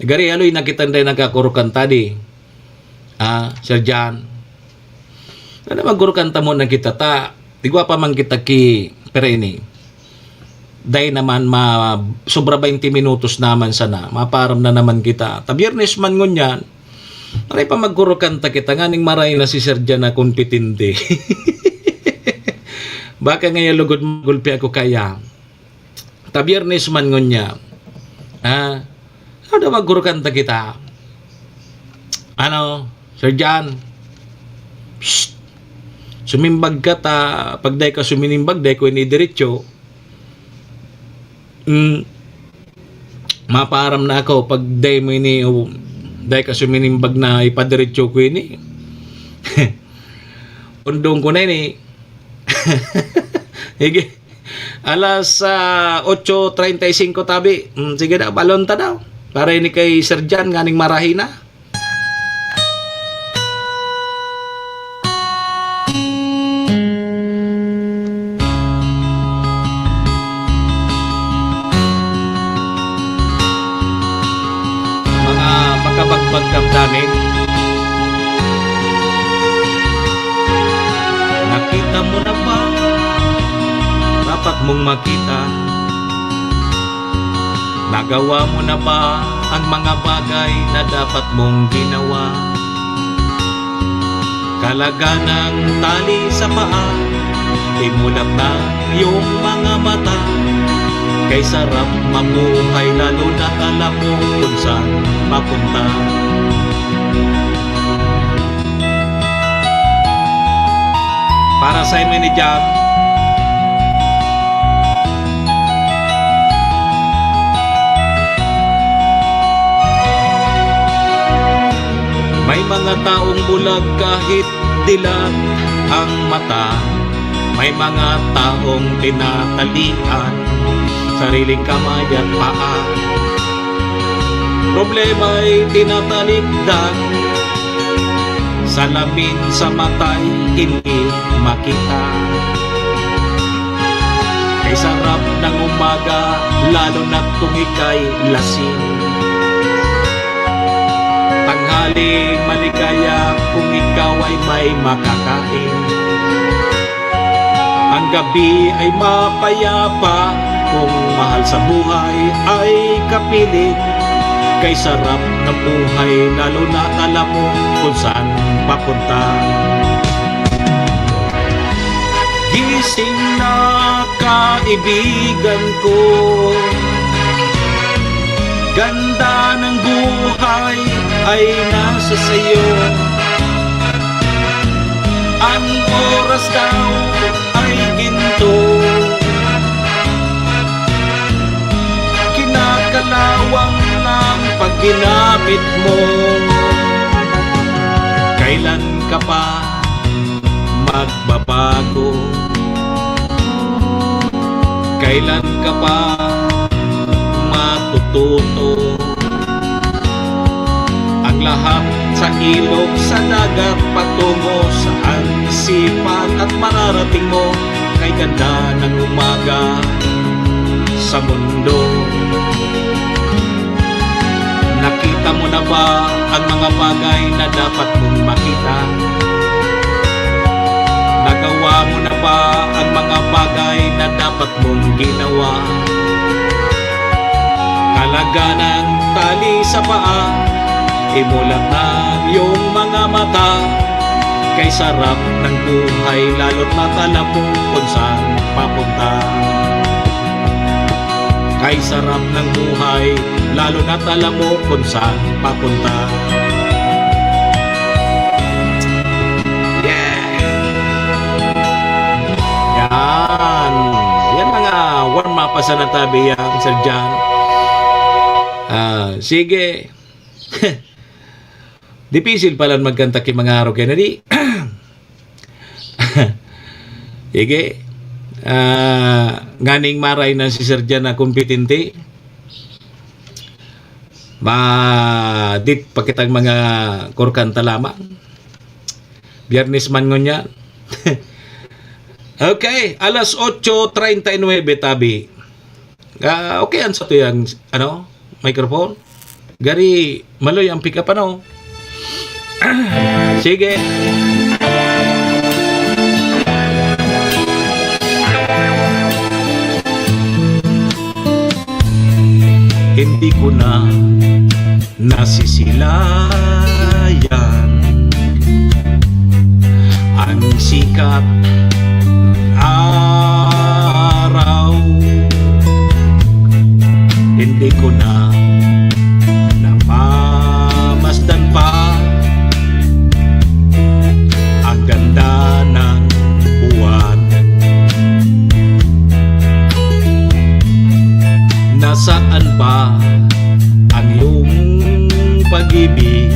Gari aloy nakita rin nagkakurukanta di. Sergeant, ano magkurukanta mo na kita ta? Igwa pa man kita ki Pereni. Dahil naman sobra 20 minutos naman sana. Maparam na naman kita. Tabiyernes man ngunyan. Maray pa magkurukanta kita. Nganing maray na si Sergeant na kompetente. Baka ngayon lugod magulpi ako kaya. Tabiyernes man ngunyan. Ano daw magkurukanta kita? Ano? Sergeant, sumimbag ka ta, pagday ka suminimbag, day ko inidiretso, maparam na ako, pagday mo ini, day ka suminimbag na ipadiretso ko ini, undong ko na ini, hige, alas 8:35 tabi, sige na, balon ta daw, para ini kay Sergeant, nganing marahin na. Pagkabagpagkap namin nakita mo na ba? Dapat mong makita. Nagawa mo na ba ang mga bagay na dapat mong ginawa? Kalaga ng tali sa paa, imulap na iyong mga mata. Kay sarap mamuhay lalo na alam mo kung saan mapunta. Para sa inyo ni Jam, may mga taong bulag kahit dilat ang mata. May mga taong tinatalian sariling kamay at paa. Problema'y tinatalikdan, salamin sa mata'y hindi makita. Kay sarap ng umaga, lalo na't kung ika'y lasing. Tanghali maligaya kung ikaw ay may makakain. Ang gabi ay mapayapa kung mahal sa buhay ay kapilit. Kay sarap ng buhay lalo na alam mo kung saan papunta. Gising na kaibigan ko, ganda ng buhay ay nasa sayo. Ang oras daw ay ginto, kinakalawang lang pag ginamit mo. Kailan ka pa magbabago? Kailan ka pa matututo? Ang lahat sa ilog, sa dagat, patungo saan sipat at mararating mo. Kay ganda ng umaga sa mundo. Nakita mo na ba ang mga bagay na dapat mong makita? Nagawa mo na ba ang mga bagay na dapat mong ginawa? Kalaga ng tali sa paa, imulat na iyong mga mata. Kay sarap ng buhay lalo't matala mo kung saan papunta. Kay sarap ng buhay lalo na't alam mo kung saan papunta. Yan mga warm up sa natabi yan, Sir John. Sige. Dipisil pala magkanta kay mga araw kaya na di. Sige. Nganing maray na si Sir John na kompetente. Dit pakitang mga kurkanta lamang. Biyernes man ngon yan. Okay, alas 8:39 tabi. Okay, an sa to yung microphone. Gari, maloy ang pick up Sige. Hindi ko na nasisilayan ang sikat araw. Hindi ko na napamasdan pa ang ganda ng buwan. Nasaan ba ang iyong pag-ibig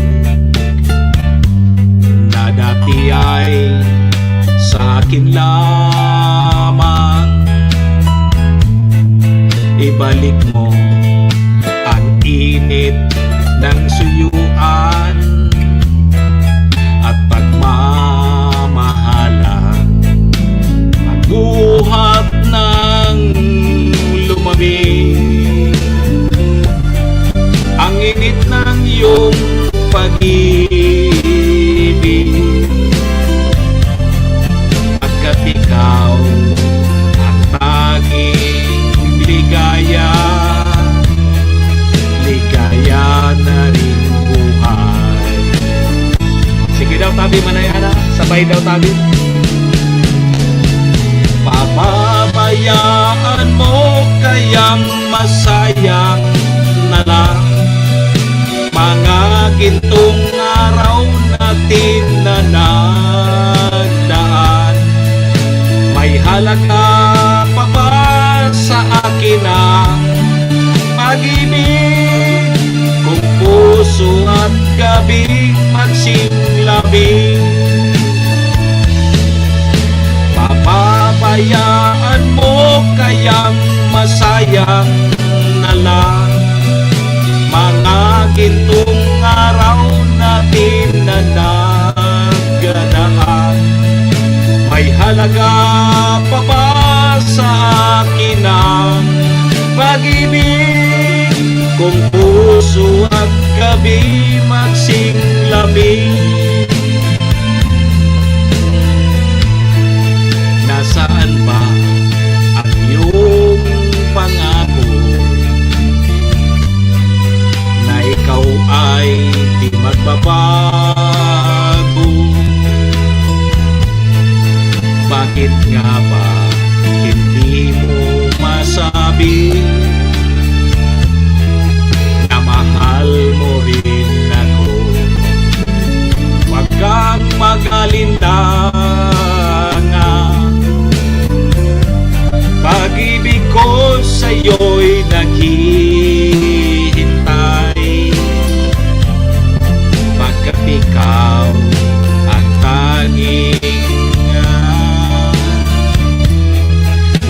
na dati ay sa akin tabi manayana. Sabay daw tabi. Papabayaan mo kayang masayang na lang mga gintong araw natin na nagdaan. May halaga pa ba sa akin ang pag-ibig kung puso at gabi magsinglabing? Papabayaan mo kayang masayang na lang mga gintong araw natin na nagdaan. May halaga pa ba sa akin ang pag-ibig kung puso at gabi magsinglabing? Nasaan ba ang iyong pangako na ikaw ay di magbabago? Bakit nga ba hindi mo masabi na mahal mo rin ako? Huwag kang mag-alinlangan, pag-ibig ko sa'yo'y naghihintay. Pagkat ikaw ang tanging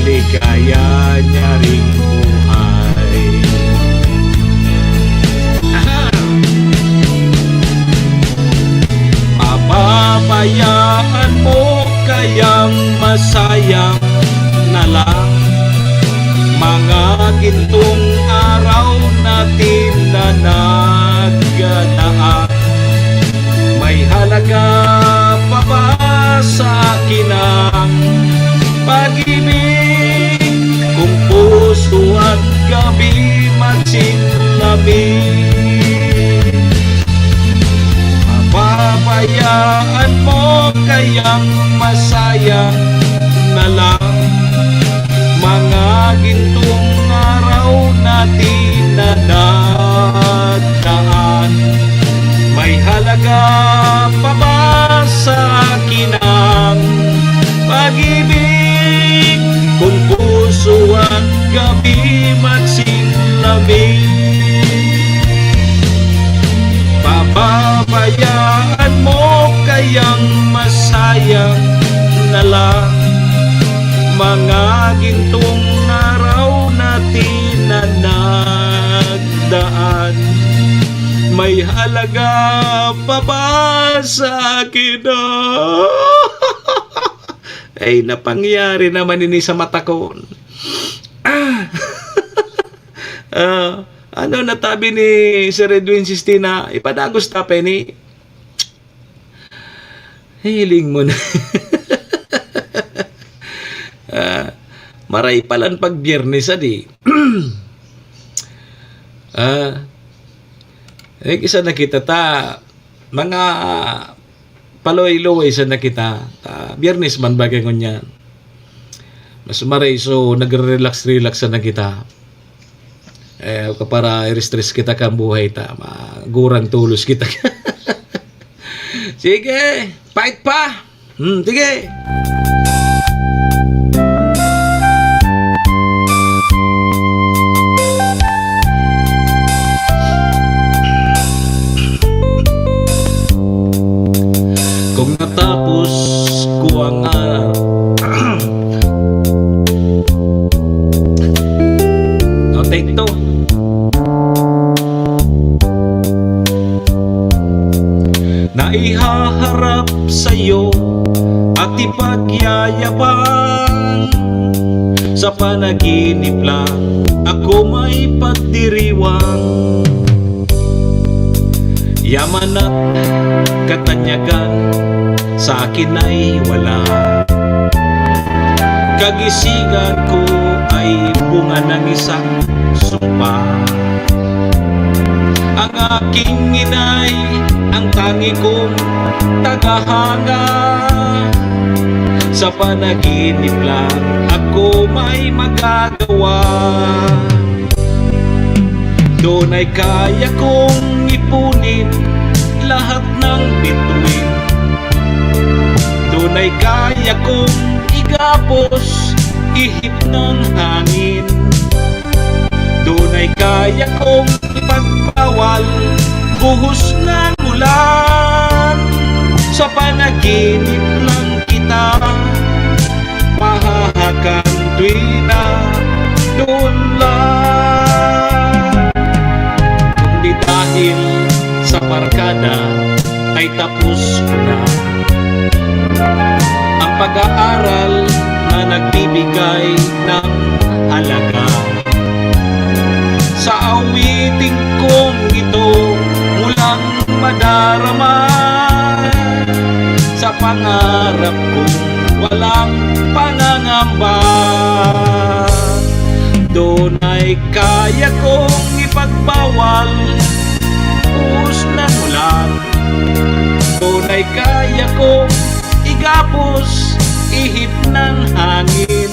ligaya niya ring buhay. Pababayaan mo kayang masayang na lang mga gintong araw natin na nagdaan. May halaga pa ba sa akin ang pag-ibig kung puso at gabi magsinlabing? Papabayaan mo kayang masayang na lang mga gintong araw natin na nagdaan. May halaga pa ba sa akin ang pag-ibig kung puso at gabi magsinlabing? Papabayaan mo kayang masayang na lang mga gintong araw natin na nagdaan. May halaga pa ba sa akin? Ay, napangyari naman ini sa mata ko. Ano natabi ni Sir Edwin Sistina? Ipadagos ta ni. Hiling mo na. Maray palan pag Biyernes adi. Isa na kita ta mga paloy-loy sa nakita. Biyernes man bagay ngunyan. Mas maray so nagre-relax na kita. Para i-stress kita kang buhay ta. Magurang tulos kita. Sige, fight pa. Sige. Kung natapos ko ang take two. Naihaharap sa'yo at ipagyayabang, sa panaginip lang ako may pagdiriwang. Yaman at katanyagan sa akin ay wala, kagisingan ko ay bunga ng isang sumpa. Ang aking inay, ang tangi kong tagahanga. Sa panaginip lang ako may magagawa. Doon ay kaya kong ipunin lahat ng bituin. Doon ay kaya kong igapos ihip ng hangin. Doon ay kaya kong ipagpawal buhos ng ulan. Sa panaginip lang kita mahahakan tuwing na doon lang. Kundi dahil sa barkada ay tapos ko na ang pag-aaral na nagbibigay ng halaga. Sa awiting kong ito mulang madarama, sa pangarap kong walang pangangamba. Doon ay kaya kong ipagbawal buhos ng ulan. Doon ay kaya kong igapos ihip ng hangin.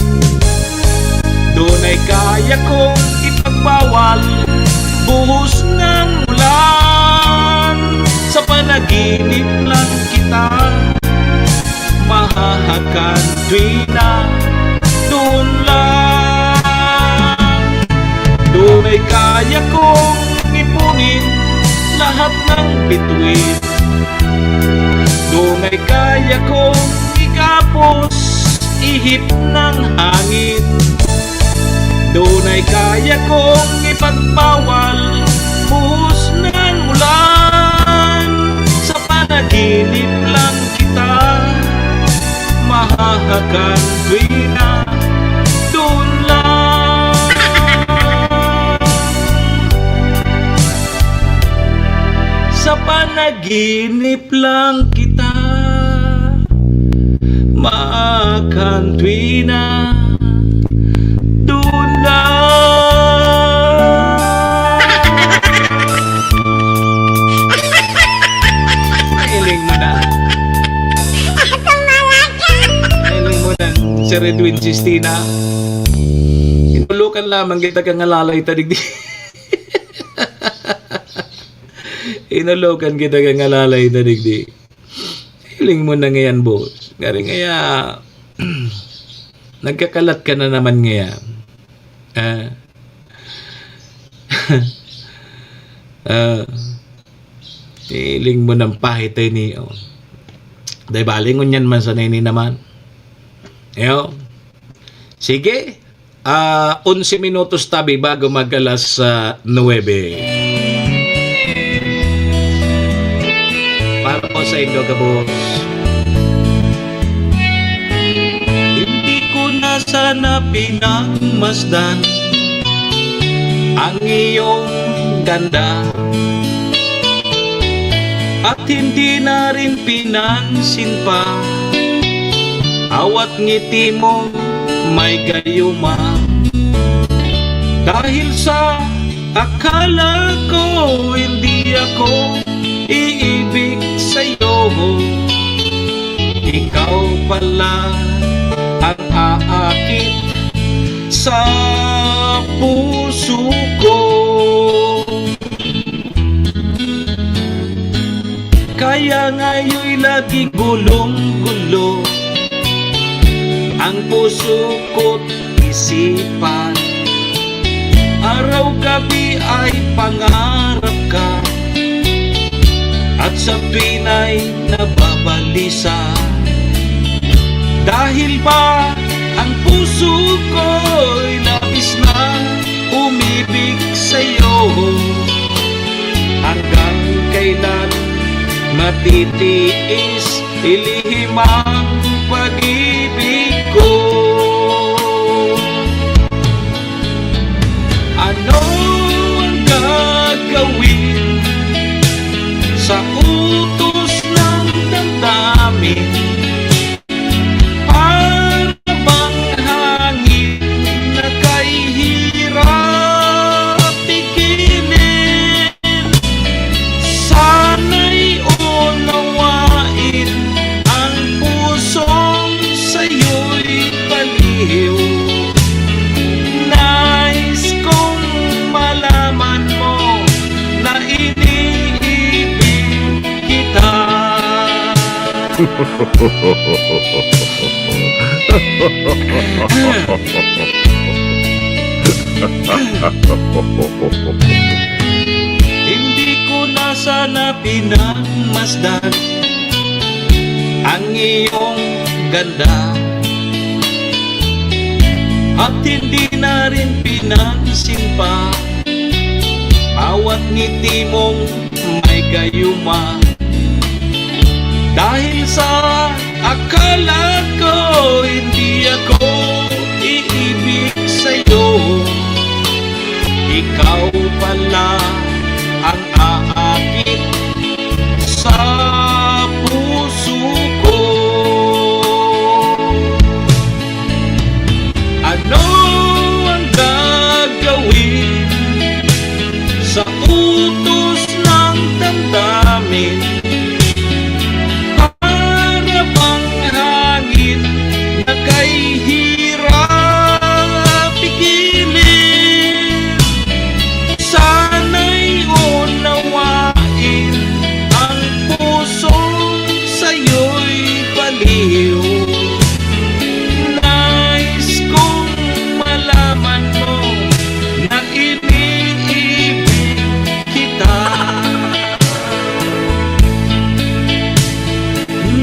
Doon ay kaya kong ipagbawal buhos ng ulan. Sa panaginip lang kita mahahakan tuwing na doon lang. Doon ay kaya kong ipunin lahat ng bituin. Doon ay kaya kong igapos ihip ng hangin. Doon ay kaya kong ipagbawal buhos ng ulan. Sa panaginip lang kita mahahagan tuwing na doon lang. Sa panaginip lang kita mahahagan tuwing na doon lang. Iling mo na. Si Redwin Sistina, inulukan lamang kita kang alalay tadigdi. Inulukan kita kang alalay tadigdi. Hiling mo na ngayon, boss. Gari ngaya, nagkakalat ka na naman ngayon. Hiling mo ng pahit ay niyo. Dahil balingon yan man sa nini naman. Yo. Sige. 11 minutos tabi bago mag-alas 9. Para po sa inyo, kabos. Hindi ko na sana pinagmasdan ang iyong ganda, at hindi na rin pinansin pa awat ngiti mo may gayuma. Dahil sa akala ko hindi ako iibig sa'yo, ikaw pala ang aakit sa puso ko. Kaya ngayon'y lagi gulong-gulo ang puso ko't isipan. Araw-gabi ay pangarap ka, at sa tuwin ay nababalisa. Dahil ba ang puso ko'y labis na umibig sa'yo, hanggang kailan matitiis ilihim ang pag-ibig ko? Ano ang gagawin sa utos ng damdamin? Para bang hangin na kay hirap pigilin? Sana'y Hindi ko na sana pinagmasdan ang iyong ganda, at hindi na rin pinansin pa bawat ngiti mong may gayuma. Dahil sa akala ko hindi ako iibig sa'yo, ikaw pala ang aakit sa puso ko. Ano ang gagawin sa utos ng damdamin? Para bang hangin na kay hirap pigilin. Sana'y unawain ang pusong sa'yo'y baliw. Nais kong malaman mo na iniibig kita.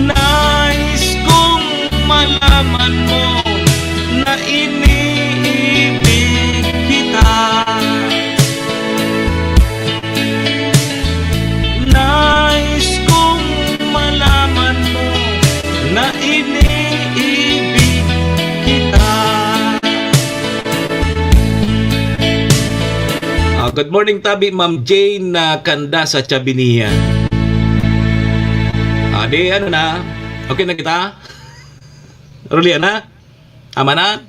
Nais kong malaman mo na iniibig kita. Nais kong malaman mo na iniibig kita. Good morning, Tabi. Ma'am Jane na Kanda sa Chabinian. Di ano na? Okay na kita? Ruli na? Ama na?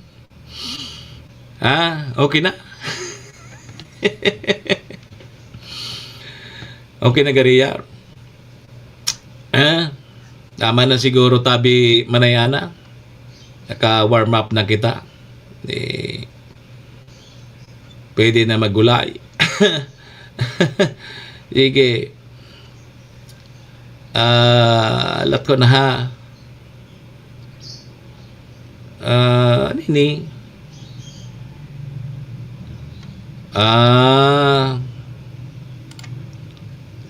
Okay na? Okay na, Gariya? Tama na siguro, Tabi Manayana. Naka-warm up na kita. Pwede na magulay. Sige. Alat ko na ha. Nini.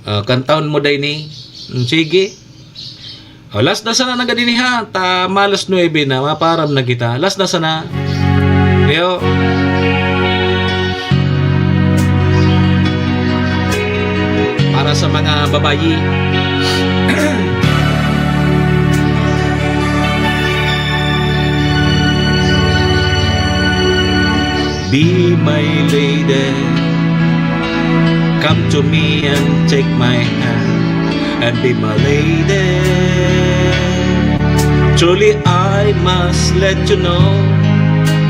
Kantaon mo day ni. Sige. Last na sana nagadini ha. Malas 9 na. Maparam na kita. Last na sana. Yo. Para sa mga babayi. Be my lady, come to me and take my hand and be my lady. Truly I must let you know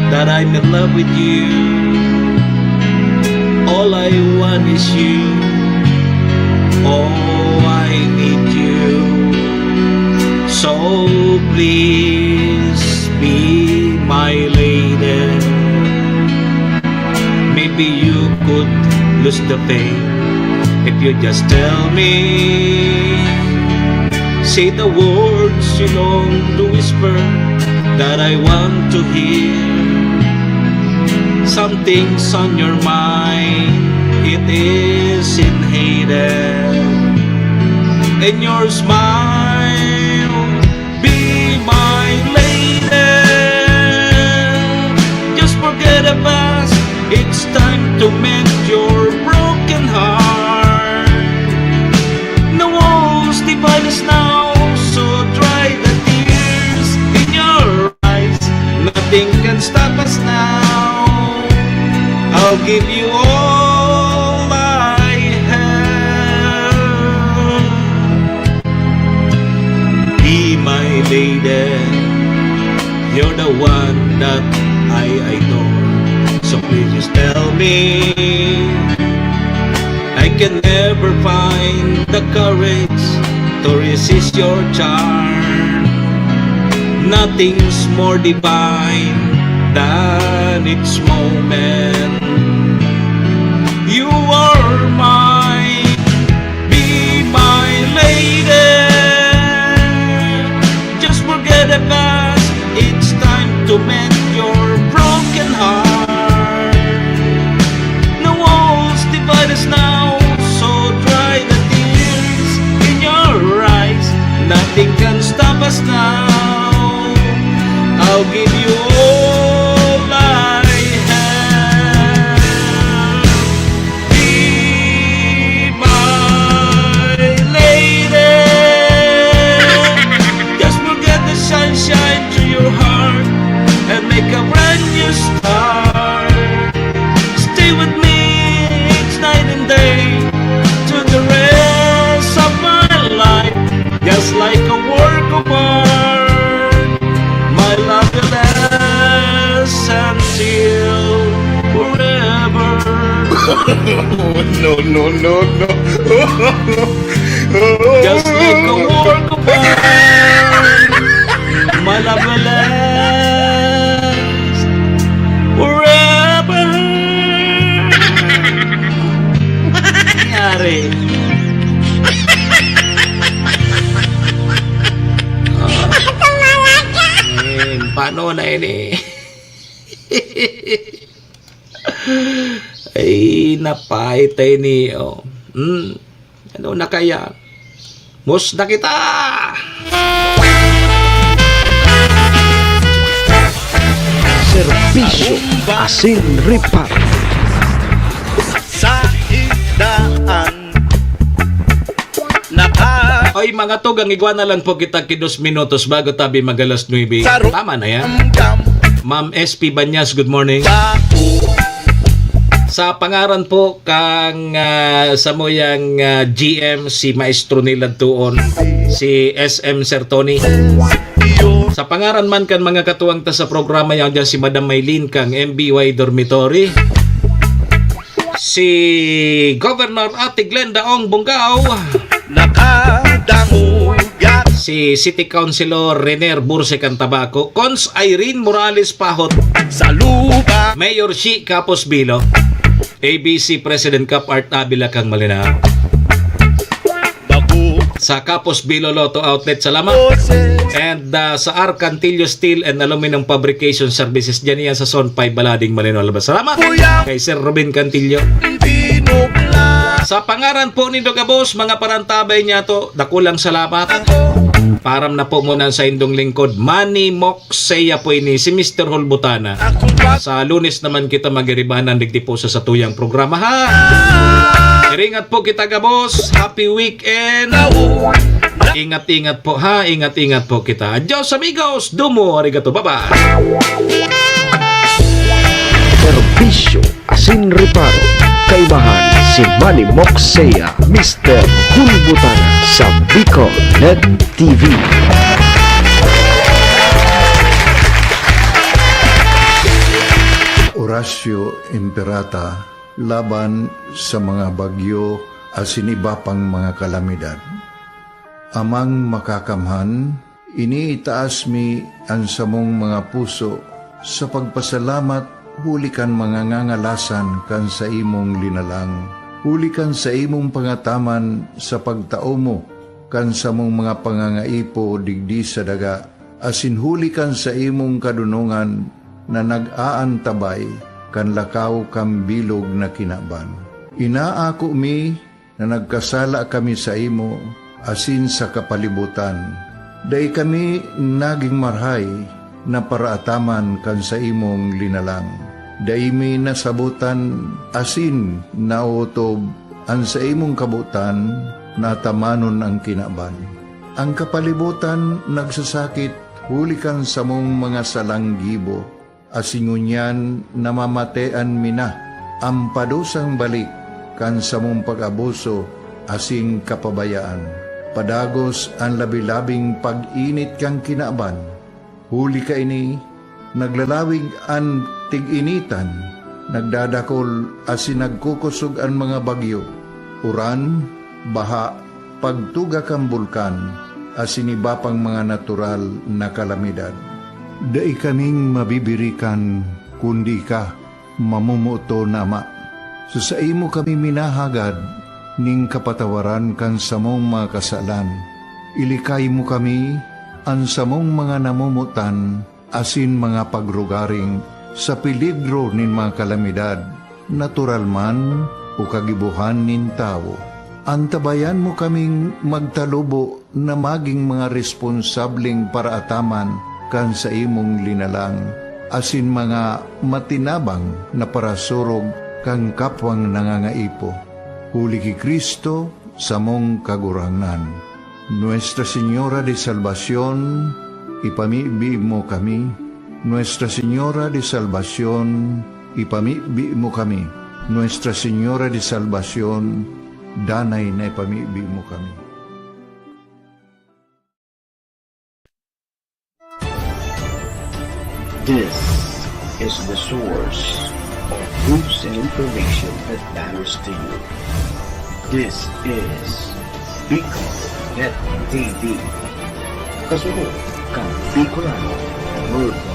that I'm in love with you. All I want is you. Oh, I need you. So please be my lady. Maybe you could lose the pain if you just tell me. Say the words you long to whisper that I want to hear. Something's on your mind, it isn't hidden in your smile. Be my lady. Just forget the past. It's time to mend your broken heart. The walls divide us now, so dry the tears in your eyes. Nothing can stop us now. I'll give you all I have. Be my lady. You're the one that I adore. So please just tell me. I can never find the courage to resist your charm. Nothing's more divine than its moment. You are mine. Be my lady. us now. I'll give you all I have. Be my lady. Just forget the sunshine to your heart and make a brand new start. Stay with me each night and day to the rest of my life, just like a work of art. My love will last until forever. No. Just like a work of art. My love will last forever. Nangyari. Paano na yun eh? Ay, napahitay niyo. Ano na kaya? Mus na kita! Serbisyo Asin Repar. Sa higdaan Oy, mga tugang iguana lang po kita kidos minutos bago tabi magalas 9. Tama na yan. Ma'am SP Banyas, good morning. Sa pangaran po kang samoyang GM si Maestro Nilad Tuon, si SM Sir Tony. Sa pangaran man kan mga katuwang ta sa programa yang dyan si Madam Maylin kang MBY Dormitory. Si Governor Ate Glenda Ong Bungaw. Si City Councilor Rener Burse Cantabaco, Cons Irene Morales Pahot, Saluba Mayor Shi Capos Bilo, ABC President Cap Art Abila kang Malinaw. Sa Capos Bilo Lotto Outlet, salamat. And sa Arcantillo Steel and Aluminum Fabrication Services, dyan yan sa Zone 5 Balading Malinaw. Salamat kay Sir Robin Cantillo. Sa pangaran po ni Dogabos, mga parantabay niya to, dakulang salamat. Param na po muna sa indong lingkod. Manny Moxeya po ini, si Mr. Hulbutana. Sa Lunes naman kita magiribanan digdi po sa satuyang programa ha. Iringat po kita Gabos. Happy weekend. Ingat-ingat po ha. Ingat-ingat po kita. Adios amigos. Dumo. Arigato. Bye-bye. Serbisyo Asin Reparo. Kaibahan si Manny Moxeya, Mr. Hulbutana sa Bicol Net TV. Horacio Imperata laban sa mga bagyo asin iba pang mga kalamidad. Amang makakamhan, iniitaas mi ang samong mga puso sa pagpasalamat. Hulikan mga ngangalasan kan sa imong linalang. Hulikan sa imong pangataman sa pagtao mo, kan sa mong mga pangangaipo digdi sa daga. Asin hulikan sa imong kadunungan na nag-aantabay, kan lakaw kam bilog na kinaban. Inaako mi na nagkasala kami sa imo, asin sa kapalibutan. Day kami naging marhay, na paraataman kan sa imong linalang. Daimi nasabutan asin nautob ang sa imong kabutan natamanon ang kinaban. Ang kapalibutan nagsasakit hulikan sa mong mga salanggibo asingunyan namamatean mina ang padusang balik kan sa mong pag-abuso asing kapabayaan. Padagos ang labi-labing pag-init kang kinaban. Huli ka ini, naglalawig ang tig-initan, nagdadakol asin nagkukusog ang mga bagyo, uran, baha, pagtuga kang bulkan, asin iba pang mga natural na kalamidad. Dai kaming mabibirikan, kundi ka, mamumuto na ama. So sa imo kami minahagad, ning kapatawaran kan sa mong mga kasalan. Ilikay mo kami, ang samong mga namumutan, asin mga pagrugaring, sa peligro nin mga kalamidad, natural man o kagibuhan nin tao. Antabayan mo kaming magtalubo na maging mga responsableng paraataman kan sa imong linalang, asin mga matinabang na parasurog kang kapwang nangangaipo. Huli ki Kristo sa mong kagurangan. Nuestra Señora de Salvación, ipamibi mo kami. Nuestra Señora de Salvación, ipamibi mo kami. Nuestra Señora de Salvación, danay na ipamibi mo kami. This is the source of news and information that matters to you. This is Bicol Net TV. Kasunod kang Bicolano Worldwide.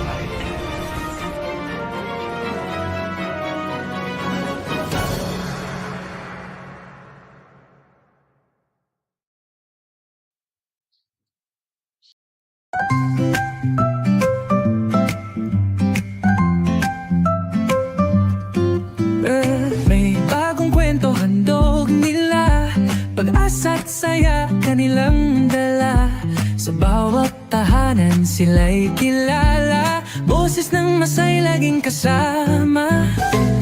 May bagong kwento handog nila, pag-asa't saya kanilang dala. Sa bawat tahanan sila'y kilala, boses ng masay laging kasama.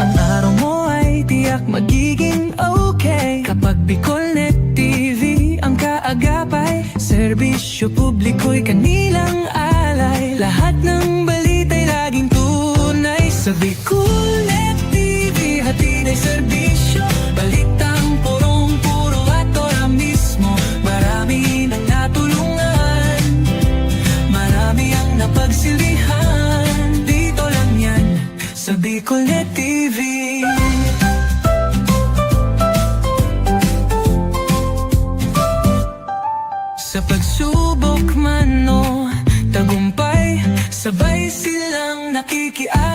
Ang araw mo ay tiyak magiging okay kapag Bicolnet TV ang kaagapay. Serbisyo publiko'y kanilang alay, lahat ng balita'y laging tunay. Sa Bicolnet TV hatid ay serbisyo, balitang purong-puro at ora mismo. Marami nang natulungan, marami ang napagsilbihan. Dito lang yan sa Bicolnet TV. Sa pagsubok man o tagumpay, sabay silang nakikiay.